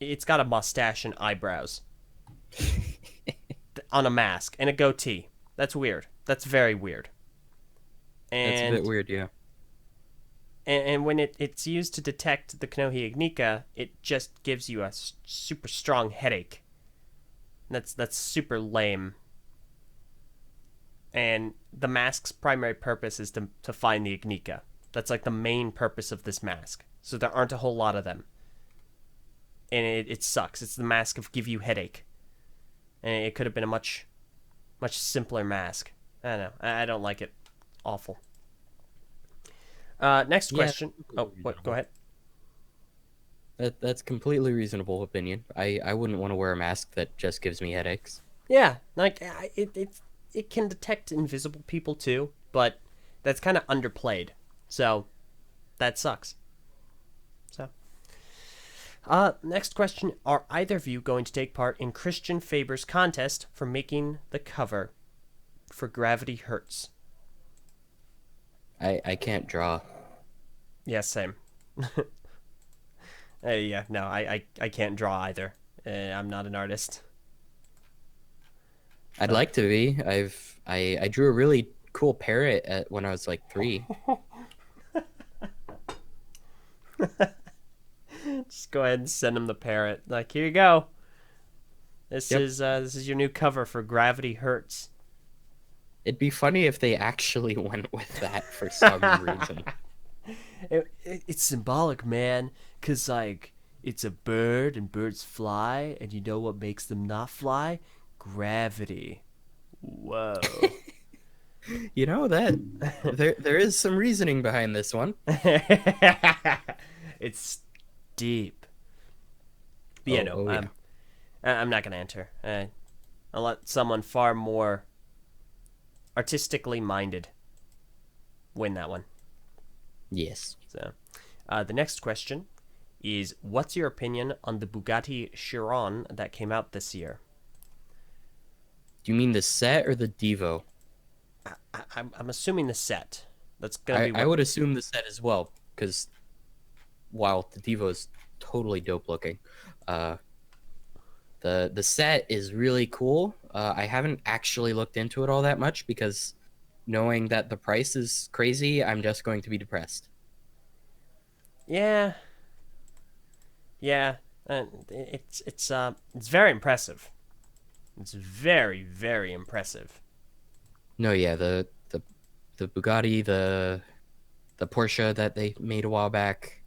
it's got a mustache and eyebrows on a mask and a goatee. That's weird. That's very weird. That's a bit And weird, yeah. and when it's used to detect the Knohi Ignika, it just gives you a super strong headache. That's super lame. And the mask's primary purpose is to find the Ignika. That's like the main purpose of this mask. So there aren't a whole lot of them. And it sucks. It's the mask of give you headache. And it could have been a much simpler mask. I don't know. I don't like it. Awful. Next Yeah, question. Oh, what? Go ahead. that's completely reasonable opinion. I wouldn't want to wear a mask that just gives me headaches. Yeah, like it can detect invisible people too, but that's kind of underplayed. So that sucks. So, next question: are either of you going to take part in Christian Faber's contest for making the cover for Gravity Hurts? I can't draw. Yeah, same. Yeah, no, I can't draw either. I'm not an artist. I'd So. like to be. I drew a really cool parrot when I was like 3. Just go ahead and send him the parrot. Like, here you go. Yep. This is your new cover for Gravity Hurts. It'd be funny if they actually went with that for some reason. It's symbolic, man, cause like it's a bird and birds fly, and you know what makes them not fly? Gravity. Whoa. You know that there is some reasoning behind this one. It's deep. But yeah, Oh, no, oh yeah. I'm not gonna enter. I'll let someone far more artistically minded win that one. Yes. So, the next question is: what's your opinion on the Bugatti Chiron that came out this year? Do you mean the set or the Devo? I'm assuming the set. That's gonna be I what. would assume the set as well, because while the Devo is totally dope looking, uh, the set is really cool. I haven't actually looked into it all that much because knowing that the price is crazy, I'm just going to be depressed. Yeah, yeah. It's very impressive. It's very impressive. No, yeah, the Bugatti, the Porsche that they made a while back,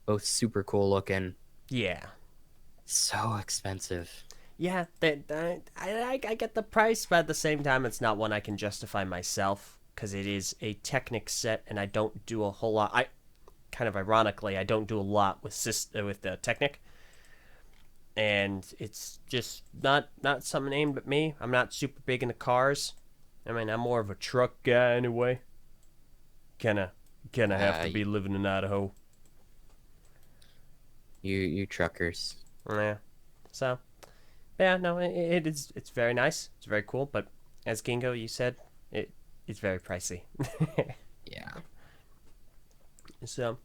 both super cool looking. Yeah. So expensive. Yeah, I get the price, but at the same time, it's not one I can justify myself because it is a Technic set, and I don't do a whole lot. I kind of ironically, I don't do a lot with the Technic, and it's just not something aimed at me. I'm not super big into cars. I mean, I'm more of a truck guy anyway. Kinda have to Uh, be living in Idaho. you truckers. Yeah. So, yeah, no, it's very nice. It's very cool, but as Gingo, you said, it's very pricey. Yeah. So,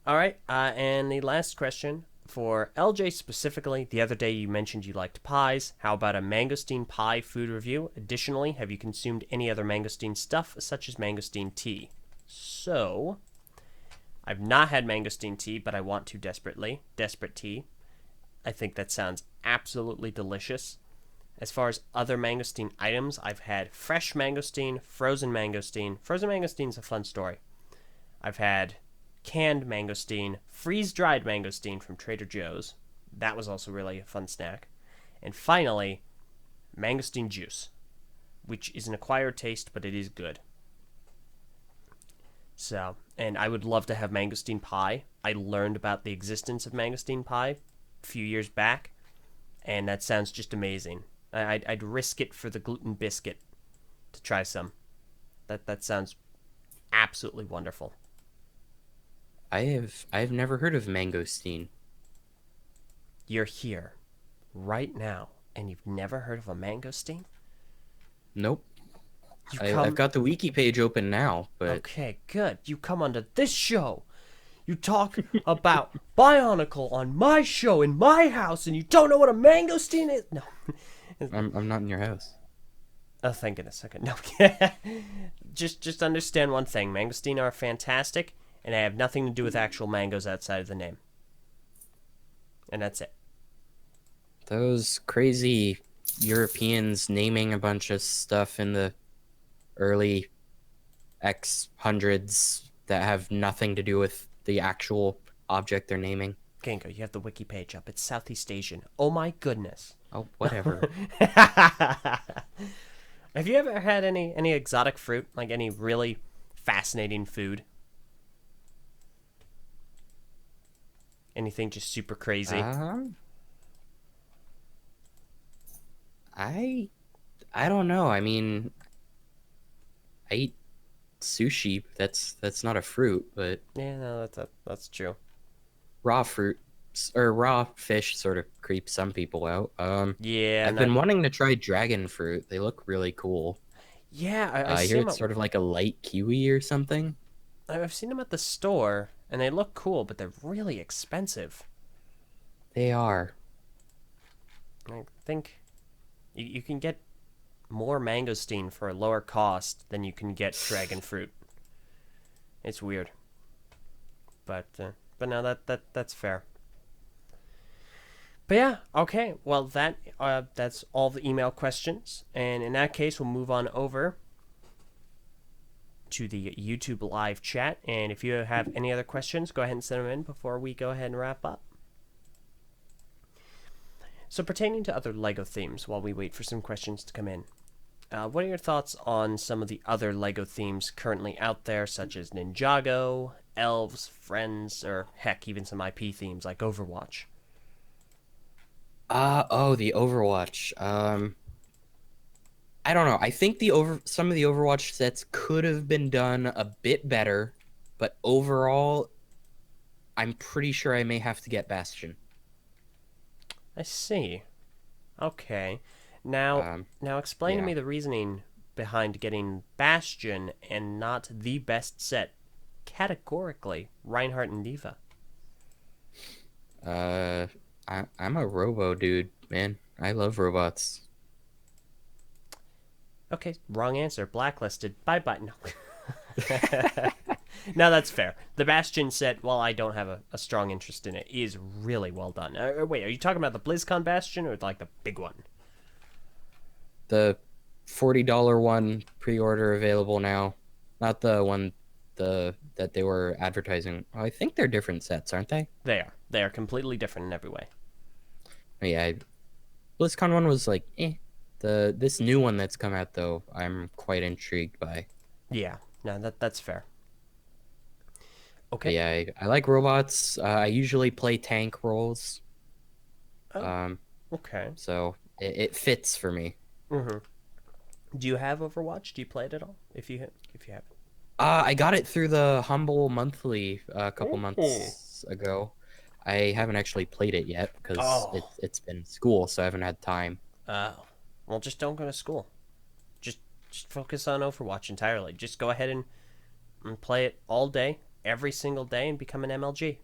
all right, and the last question for LJ specifically. The other day you mentioned you liked pies. How about a mangosteen pie food review? Additionally, have you consumed any other mangosteen stuff, such as mangosteen tea? So, I've not had mangosteen tea, but I want to desperately. Desperate tea. I think that sounds absolutely delicious. As far as other mangosteen items, I've had fresh mangosteen, frozen mangosteen. Frozen mangosteen's a fun story. I've had canned mangosteen, freeze-dried mangosteen from Trader Joe's. That was also really a fun snack. And finally, mangosteen juice, which is an acquired taste, but it is good. So, and I would love to have mangosteen pie. I learned about the existence of mangosteen pie a few years back, and that sounds just amazing. I'd risk it for the gluten biscuit to try some. That sounds absolutely wonderful. I've never heard of mangosteen. You're here right now, and you've never heard of a mangosteen? Nope. You I've come. got the wiki page open now, but Okay, good. You come onto this show. You talk about Bionicle on my show in my house, and you don't know what a mangosteen is? No. I'm not in your house. Oh, thank goodness. Okay, no. just understand one thing. Mangosteen are fantastic, and they have nothing to do with actual mangoes outside of the name. And that's it. Those crazy Europeans naming a bunch of stuff in the early X hundreds that have nothing to do with the actual object they're naming. Ginko, you have the wiki page up. It's Southeast Asian. Oh my goodness. Oh, whatever. Have you ever had any exotic fruit? Like any really fascinating food? Anything just super crazy? I I don't know. I mean, I eat sushi. That's not a fruit, but Yeah, no, that's true. raw fruit or raw fish sort of creeps some people out. Yeah, I've been wanting to try dragon fruit. They look really cool. yeah. I I see hear them. it's sort of like a light kiwi or something. I've seen them at the store, and they look cool, but they're really expensive. They are. I think you can get more mangosteen for a lower cost than you can get dragon fruit. It's weird, but no, that's fair. But yeah, okay. Well, that's all the email questions, and in that case, we'll move on over to the YouTube live chat. And if you have any other questions, go ahead and send them in before we go ahead and wrap up. So, pertaining to other LEGO themes, while we wait for some questions to come in, what are your thoughts on some of the other LEGO themes currently out there, such as Ninjago, Elves, Friends, or heck, even some IP themes like Overwatch? Oh, the Overwatch. I don't know. I think some of the Overwatch sets could have been done a bit better, but overall, I'm pretty sure I may have to get Bastion. I see. Okay. Now explain to Yeah. me the reasoning behind getting Bastion and not the best set categorically, Reinhardt and Diva. I'm a robo dude, man. I love robots. Okay, wrong answer. Blacklisted. Bye bye. No. No, that's fair. The Bastion set, while I don't have a strong interest in it, is really well done. Wait, are you talking about the BlizzCon Bastion or like the big one? The $40 one pre-order available now. Not the one that they were advertising. I think they're different sets, aren't they? They are. They are completely different in every way. Yeah, BlizzCon one was like, eh. This new one that's come out though, I'm quite intrigued by. Yeah. No, that's fair. But Okay. yeah, I like robots. I usually play tank roles, Oh, um, okay. so it fits for me. Mm-hmm. Do you have Overwatch? Do you play it at all? If you have. I got it through the Humble Monthly a couple Oh. months ago. I haven't actually played it yet because Oh. it's been school, so I haven't had time. Oh. Well, just don't go to school. Just just focus on Overwatch entirely. Just go ahead and play it all day, every single day, and become an MLG.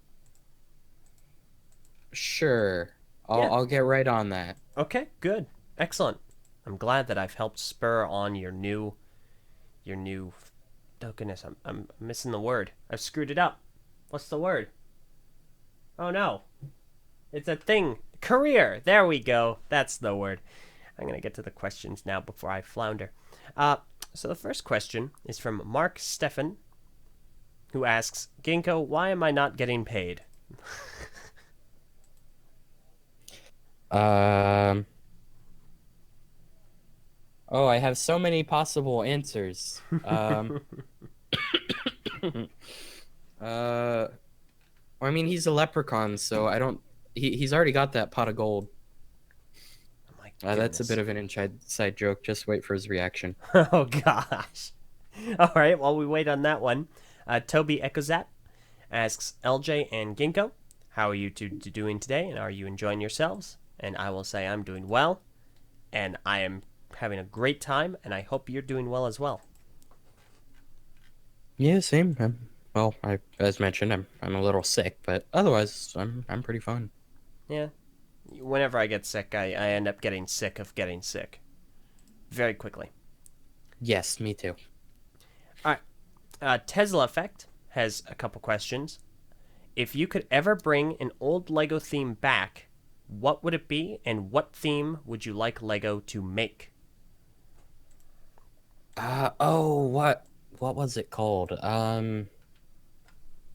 Sure, Yeah. I'll get right on that. Okay. Good. Excellent. I'm glad that I've helped spur on your new. Oh goodness, I'm missing the word. I've screwed it up. What's the word? Oh no. It's a thing. Career. There we go. That's the word. I'm going to get to the questions now before I flounder. So the first question is from Mark Steffen, who asks, Ginko, why am I not getting paid? Um. Oh, I have so many possible answers. Uh. I mean, he's a leprechaun, so I don't. He's already got that pot of gold. Oh my That's a goodness. bit of an inside joke. Just wait for his reaction. Oh gosh. All right, while we wait on that one, Toby Ecozap asks LJ and Ginko, how are you two doing today, and are you enjoying yourselves? And I will say I'm doing well, and I am having a great time, and I hope you're doing well as well. Yeah, same. Well, as mentioned, I'm a little sick, but otherwise, I'm pretty fine. Yeah. Whenever I get sick, I end up getting sick of getting sick. Very quickly. Yes, me too. All right. Tesla Effect has a couple questions. If you could ever bring an old Lego theme back, what would it be, and what theme would you like Lego to make? Oh, what was it called?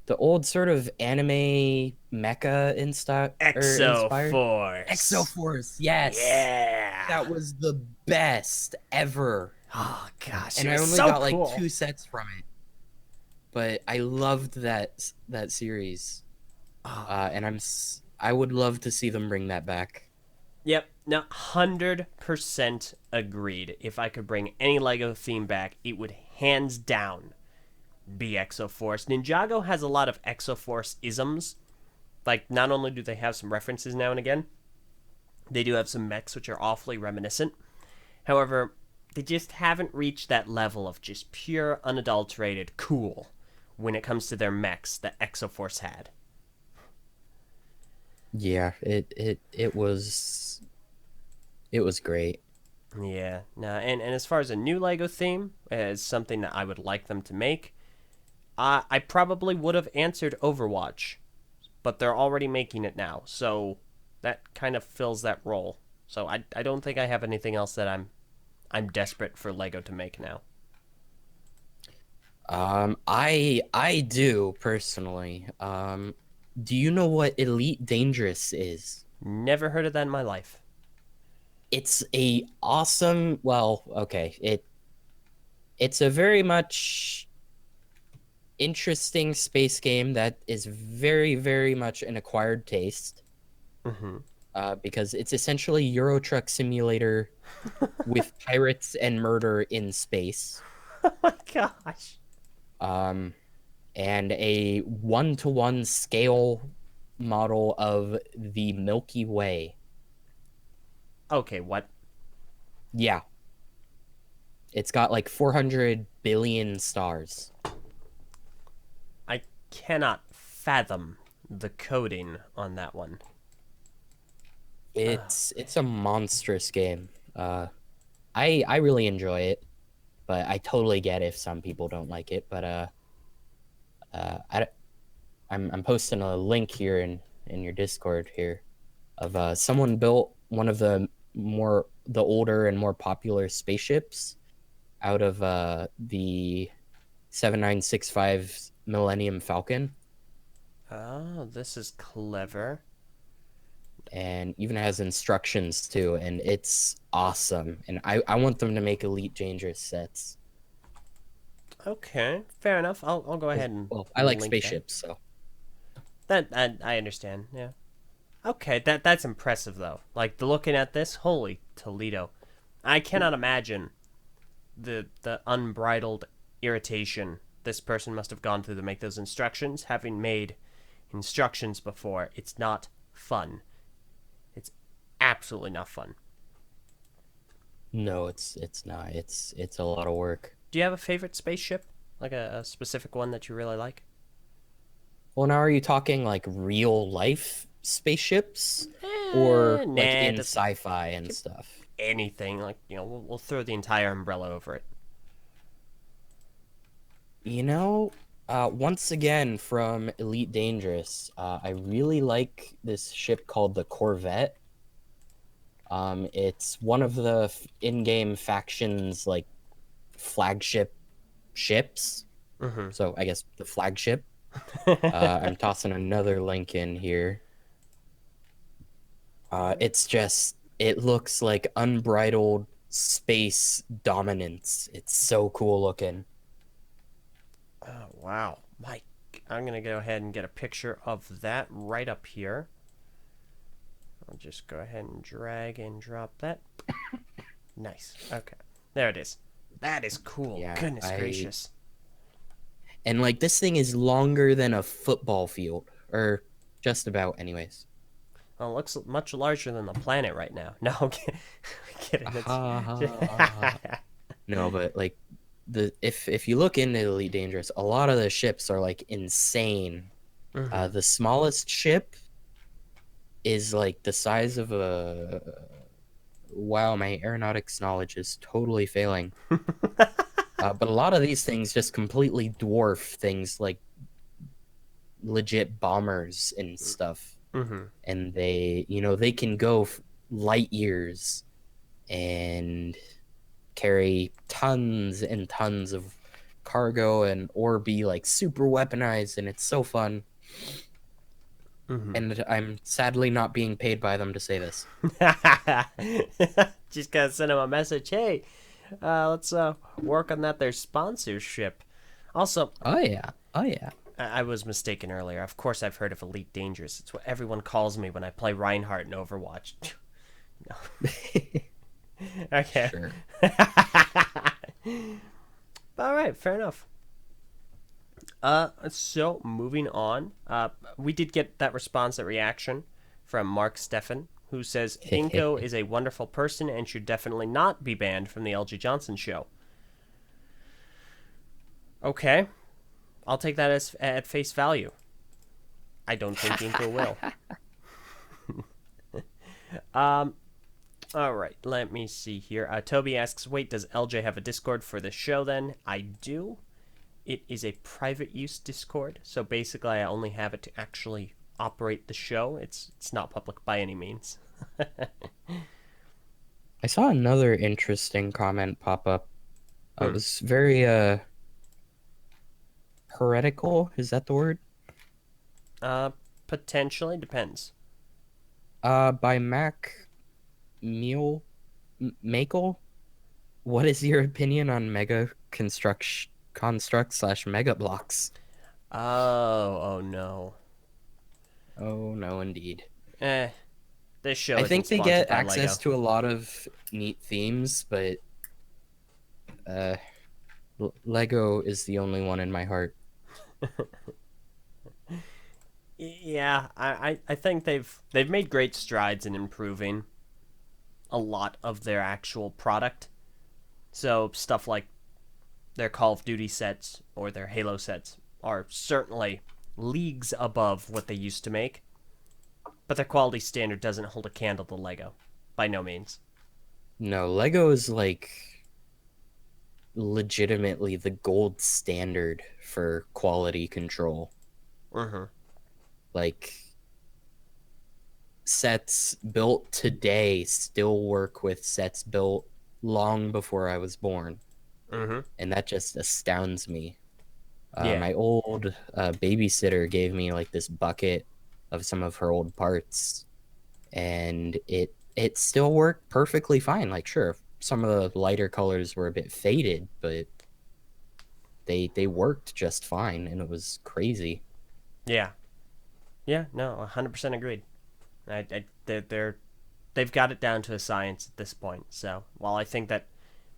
The old sort of anime mecha Exo inspired Force. Exoforce. Yes, Yeah. that was the best ever, Oh gosh, and it I was only so got like cool. 2 sets from it, but I loved that series. Oh, And I would love to see them bring that back. yep. Now, 100% agreed. If I could bring any Lego theme back, it would hands down be Exoforce. Ninjago has a lot of Exoforce isms. Like, not only do they have some references now and again, they do have some mechs which are awfully reminiscent. However, they just haven't reached that level of just pure, unadulterated cool when it comes to their mechs that Exoforce had. Yeah, it was great. Yeah, no, and as far as a new Lego theme, as something that I would like them to make, I probably would have answered Overwatch, but they're already making it now, so that kind of fills that role. So I don't think I have anything else that I'm desperate for Lego to make now. I do personally. Do you know what Elite Dangerous is? Never heard of that in my life. It's a awesome. Well, okay. It's a very much interesting space game that is very much an acquired taste. Mm-hmm. Because it's essentially Euro Truck Simulator with pirates and murder in space. Oh my gosh. Um, and a 1-to-1 scale model of the Milky Way. Okay, what? Yeah, it's got like 400 billion stars. I cannot fathom the coding on that one. It's a monstrous game. I really enjoy it, but I totally get if some people don't like it. But I I'm posting a link here in your Discord here of someone built one of the older and more popular spaceships out of the 7965 Millennium Falcon, Oh, this is clever. and even has instructions too, and it's awesome. And I want them to make Elite Dangerous sets. Okay, fair enough. I'll go ahead 'Cause, and well, I like link that. spaceships, so That I understand. Yeah. Okay, that's impressive though. Like looking at this, holy Toledo. I cannot imagine the unbridled irritation this person must have gone through to make those instructions, having made instructions before. It's not fun. It's absolutely not fun. no, it's not. It's a lot of work. Do you have a favorite spaceship? Like a specific one that you really like? Well, now are you talking like real life spaceships or like Nah, in that's sci-fi and stuff? anything. Like, we'll throw the entire umbrella over it. You know, once again from Elite Dangerous, I really like this ship called the Corvette. It's one of the in-game factions like flagship ships. Mm-hmm. So I guess the flagship. I'm tossing another link in here. It looks like unbridled space dominance. It's so cool looking. Oh, wow. I'm going to go ahead and get a picture of that right up here. I'll just go ahead and drag and drop that. Nice. Okay. There it is. That is cool. Yeah, Goodness gracious. And like this thing is longer than a football field, or just about, anyways. Well, it looks much larger than the planet right now. No, I'm kidding. No, but like if you look into Elite Dangerous, a lot of the ships are like insane. Mhm. The smallest ship is like the size of a. Wow, my aeronautics knowledge is totally failing. But a lot of these things just completely dwarf things like legit bombers and stuff. Mhm. And they can go light years and carry tons and tons of cargo and or be like super weaponized, and it's so fun. Mhm. And I'm sadly not being paid by them to say this. Just gotta send him a message. Hey, let's work on that. Their sponsorship. Also, Oh yeah, oh yeah. I was mistaken earlier. Of course, I've heard of Elite Dangerous. It's what everyone calls me when I play Reinhardt in Overwatch. No. Okay. Sure. All right, fair enough. So moving on, we did get that response, that reaction from Mark Steffen, who says Ginko is a wonderful person and should definitely not be banned from the Eljay Johnsen Show. Okay, I'll take that as at face value. I don't think Ginko will. All right, let me see here. Toby asks, wait, does LJ have a Discord for this show then? I do. It is a private use Discord, so basically I only have it to actually operate the show. It's not public by any means. I saw another interesting comment pop up. It was very heretical. Is that the word? Potentially depends. By Mac Makel. What is your opinion on mega construct slash mega blocks? Oh no. Oh no, indeed. Eh, this show I isn't think they sponsored get by access Lego. to a lot of neat themes, but uh, Lego is the only one in my heart. Yeah, I think they've made great strides in improving a lot of their actual product. So stuff like their Call of Duty sets or their Halo sets are certainly leagues above what they used to make. But their quality standard doesn't hold a candle to Lego. By no means. No, Lego is like legitimately the gold standard for quality control. Mm-hmm. Like sets built today still work with sets built long before I was born. Mm-hmm. And that just astounds me. Yeah. My old babysitter gave me like this bucket of some of her old parts, and it still worked perfectly fine. Like, sure, some of the lighter colors were a bit faded, but they worked just fine, and it was crazy. Yeah. Yeah. No, 100% agreed. They've got it down to a science at this point. So while I think that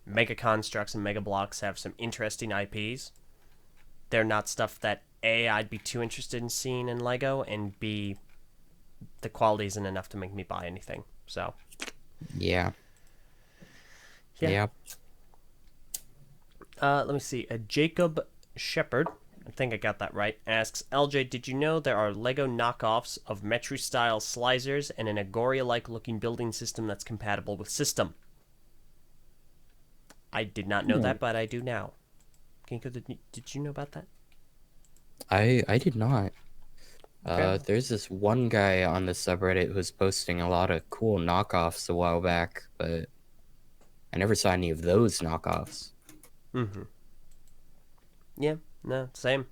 Mega Constructs and Mega Blocks have some interesting IPs, they're not stuff that A, I'd be too interested in seeing in Lego, and B, the quality isn't enough to make me buy anything. So, Yeah, yeah. yeah. Let me see. Jacob Shepard, I think I got that right, asks, LJ, did you know there are Lego knockoffs of Metru-style Slicers and an Agoria-like looking building system that's compatible with System? I did not know that, but I do now. Ginko, did you know about that? I did not. Okay. There's this one guy on the subreddit who was posting a lot of cool knockoffs a while back, but I never saw any of those knockoffs. Mm-hmm. Yeah, no, same.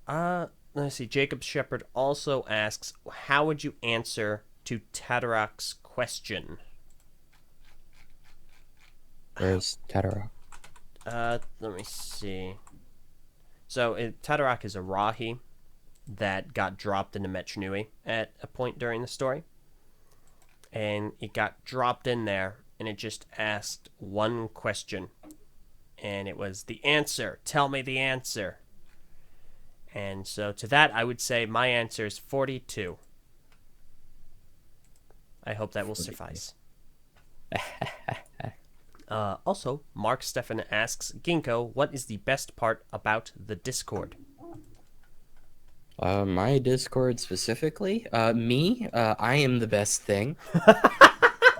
Let's see. Jacob Shepard also asks, how would you answer to Tadarak's question? Where's Tetarock? Let me see. So, Tadarak is a Rahi that got dropped into Metchnui at a point during the story. And it got dropped in there, and it just asked one question. And it was the answer. Tell me the answer. And so to that, I would say my answer is 42. I hope that will suffice. Also, Mark Stefan asks, Ginko, what is the best part about the Discord? My Discord specifically, me, I am the best thing.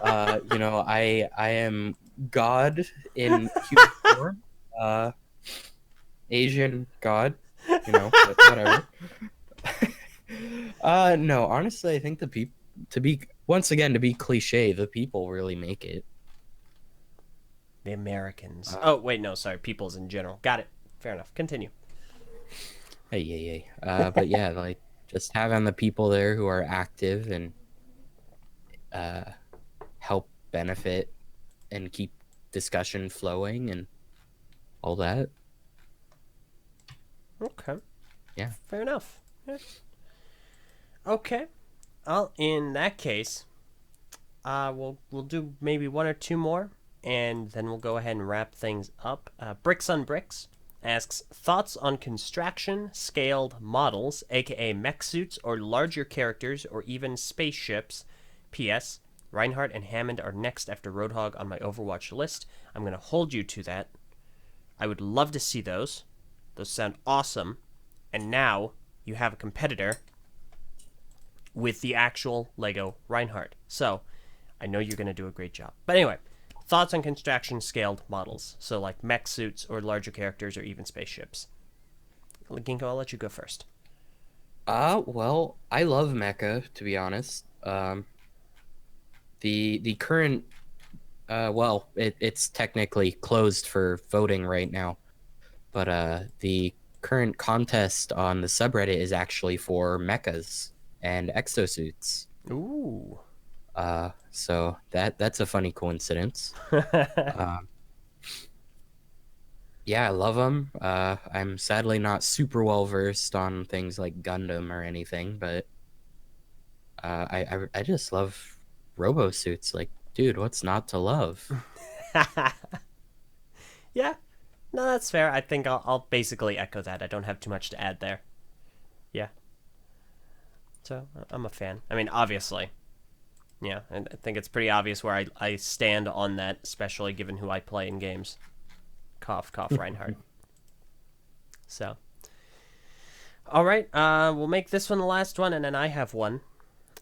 I am God in human form, Asian God, whatever. No, honestly, I think to be cliche, the people really make it. The Americans. Oh, wait, no, sorry. Peoples in general. Got it. Fair enough. Continue. Hey. But yeah, like just having the people there who are active and help benefit and keep discussion flowing and all that. Okay. Yeah. Fair enough. Yeah. Okay. Well, in that case, we'll do maybe one or two more, and then we'll go ahead and wrap things up. Bricks on Bricks asks, thoughts on construction scaled models, aka mech suits or larger characters or even spaceships. P.S. Reinhardt and Hammond are next after Roadhog on my Overwatch list. I'm going to hold you to that. I would love to see those. Those sound awesome. And now you have a competitor with the actual Lego Reinhardt. So I know you're going to do a great job. But anyway, thoughts on construction scaled models. So like mech suits or larger characters or even spaceships. Ginko, I'll let you go first. Well, I love Mecha, to be honest. The current it's technically closed for voting right now, but the current contest on the subreddit is actually for mechas and exosuits. Ooh. So that's a funny coincidence. Um, yeah, I love them. I'm sadly not super well versed on things like Gundam or anything, but I just love robo suits. Like, dude, what's not to love? Yeah. No, that's fair. I think I'll basically echo that. I don't have too much to add there. Yeah. So I'm a fan. I mean, obviously. Yeah, and I think it's pretty obvious where I stand on that, especially given who I play in games. Cough, cough, Reinhardt. So, all right, we'll make this one the last one, and then I have one,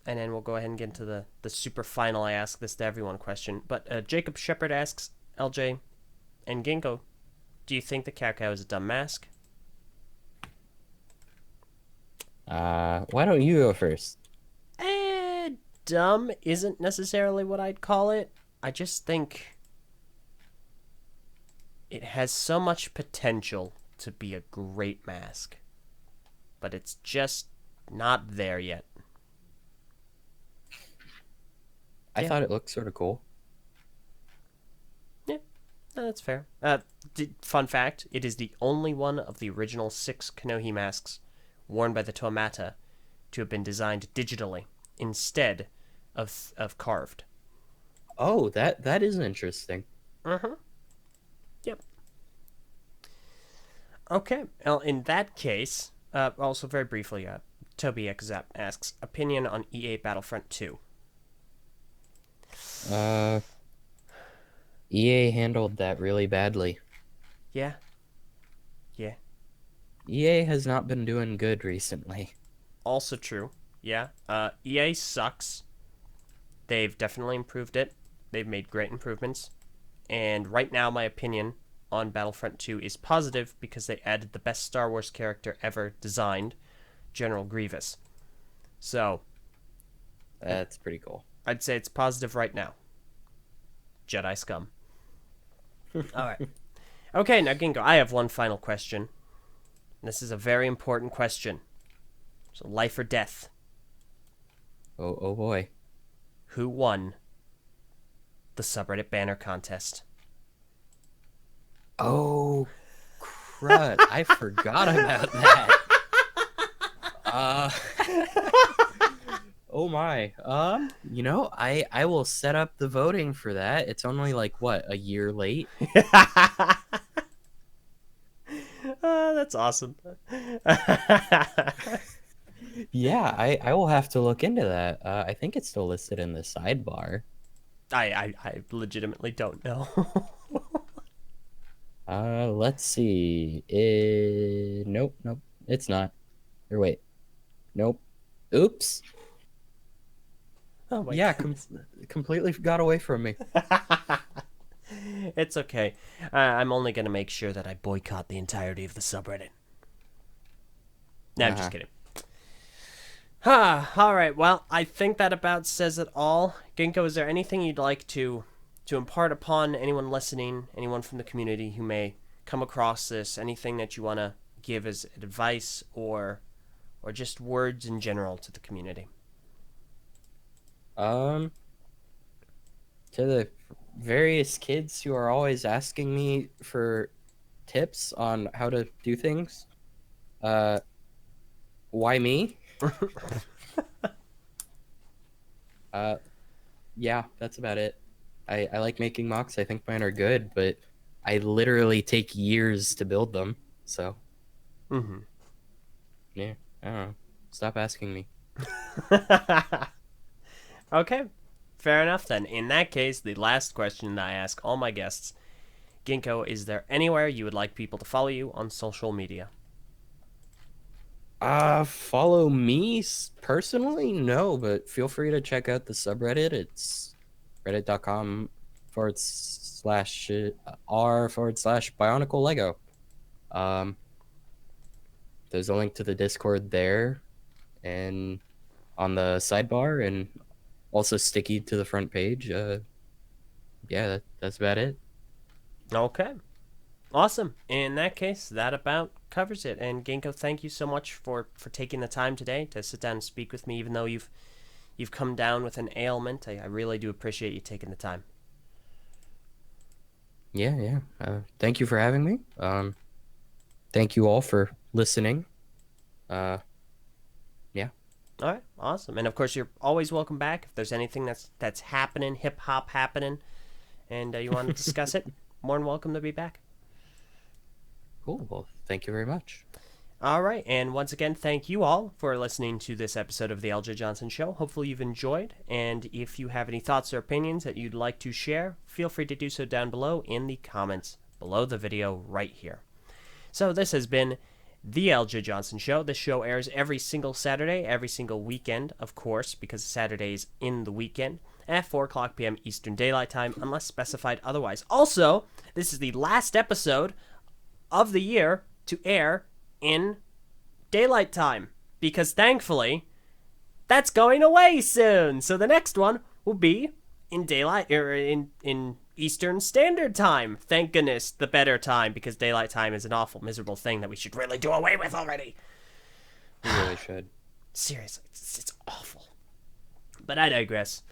and then we'll go ahead and get into the super final. I ask this to everyone question, but Jacob Shepard asks, LJ and Ginko, do you think the Cow is a dumb mask? Why don't you go first? Dumb isn't necessarily what I'd call it. I just think it has so much potential to be a great mask. But it's just not there yet. I thought it looked sort of cool. Yeah, no, that's fair. Fun fact, it is the only one of the original 6 Kanohi masks worn by the Tomata to have been designed digitally instead of carved. Oh, that is interesting. Yep. Okay. Well, in that case, also very briefly, Toby Xzap asks, opinion on EA Battlefront 2. EA handled that really badly. Yeah. Yeah. EA has not been doing good recently. Also true. Yeah. EA sucks. They've definitely improved it. They've made great improvements. And right now, my opinion on Battlefront 2 is positive because they added the best Star Wars character ever designed, General Grievous. So, That's pretty cool. I'd say it's positive right now. Jedi scum. All right. Okay, now, Ginko, I have one final question. This is a very important question. So, life or death. Oh boy. Who won the subreddit banner contest? Oh, crud. I forgot about that. Oh my. I will set up the voting for that. It's only like what, a year late? That's awesome. Yeah, I will have to look into that. I think it's still listed in the sidebar. I legitimately don't know. Let's see. Nope, it's not. Or wait. Nope. Oops. Oh my Yeah, God. completely got away from me. It's okay. I'm only going to make sure that I boycott the entirety of the subreddit. No, I'm just kidding. All right. Well, I think that about says it all. Ginko, is there anything you'd like to impart upon anyone listening, anyone from the community who may come across this? Anything that you want to give as advice or just words in general to the community? To the various kids who are always asking me for tips on how to do things, why me? Yeah, that's about it. I like making mocks. I think mine are good, but I literally take years to build them. So, yeah, I don't know. Stop asking me. Okay, fair enough then. In that case, the last question that I ask all my guests, Ginko, is there anywhere you would like people to follow you on social media? Follow me personally? No, but feel free to check out the subreddit. It's reddit.com/r/BionicleLego. There's a link to the Discord there and on the sidebar and also sticky to the front page. Yeah, that's about it. Okay. Awesome. In that case, that about covers it. And Ginko, thank you so much for taking the time today to sit down and speak with me, even though you've come down with an ailment. I really do appreciate you taking the time. Yeah. Thank you for having me. Thank you all for listening. Yeah. All right. Awesome. And of course, you're always welcome back if there's anything that's happening, hip hop happening, and you want to discuss it. More than welcome to be back. Cool. Well, thank you very much. All right, and once again, thank you all for listening to this episode of the Eljay Johnsen Show. Hopefully you've enjoyed, and if you have any thoughts or opinions that you'd like to share, feel free to do so down below in the comments below the video right here. So this has been the Eljay Johnsen Show. This show airs every single Saturday, every single weekend, of course, because Saturday's in the weekend, at 4 o'clock p.m. Eastern Daylight Time, unless specified otherwise. Also, this is the last episode of the year to air in daylight time, because thankfully that's going away soon. So the next one will be in daylight, or in Eastern Standard Time. Thank goodness, the better time, because daylight time is an awful, miserable thing that we should really do away with already. We really should. Seriously, it's awful. But I digress.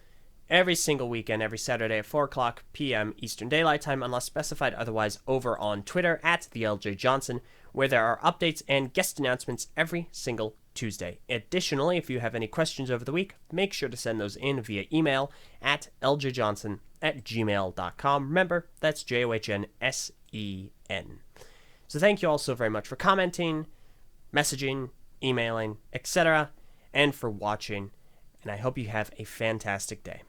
Every single weekend, every Saturday at 4 o'clock p.m. Eastern Daylight Time, unless specified otherwise, over on Twitter at the Eljay Johnsen, where there are updates and guest announcements every single Tuesday. Additionally, if you have any questions over the week, make sure to send those in via email at ljjohnsen@gmail.com. Remember, that's JOHNSEN. So thank you all so very much for commenting, messaging, emailing, etc., and for watching, and I hope you have a fantastic day.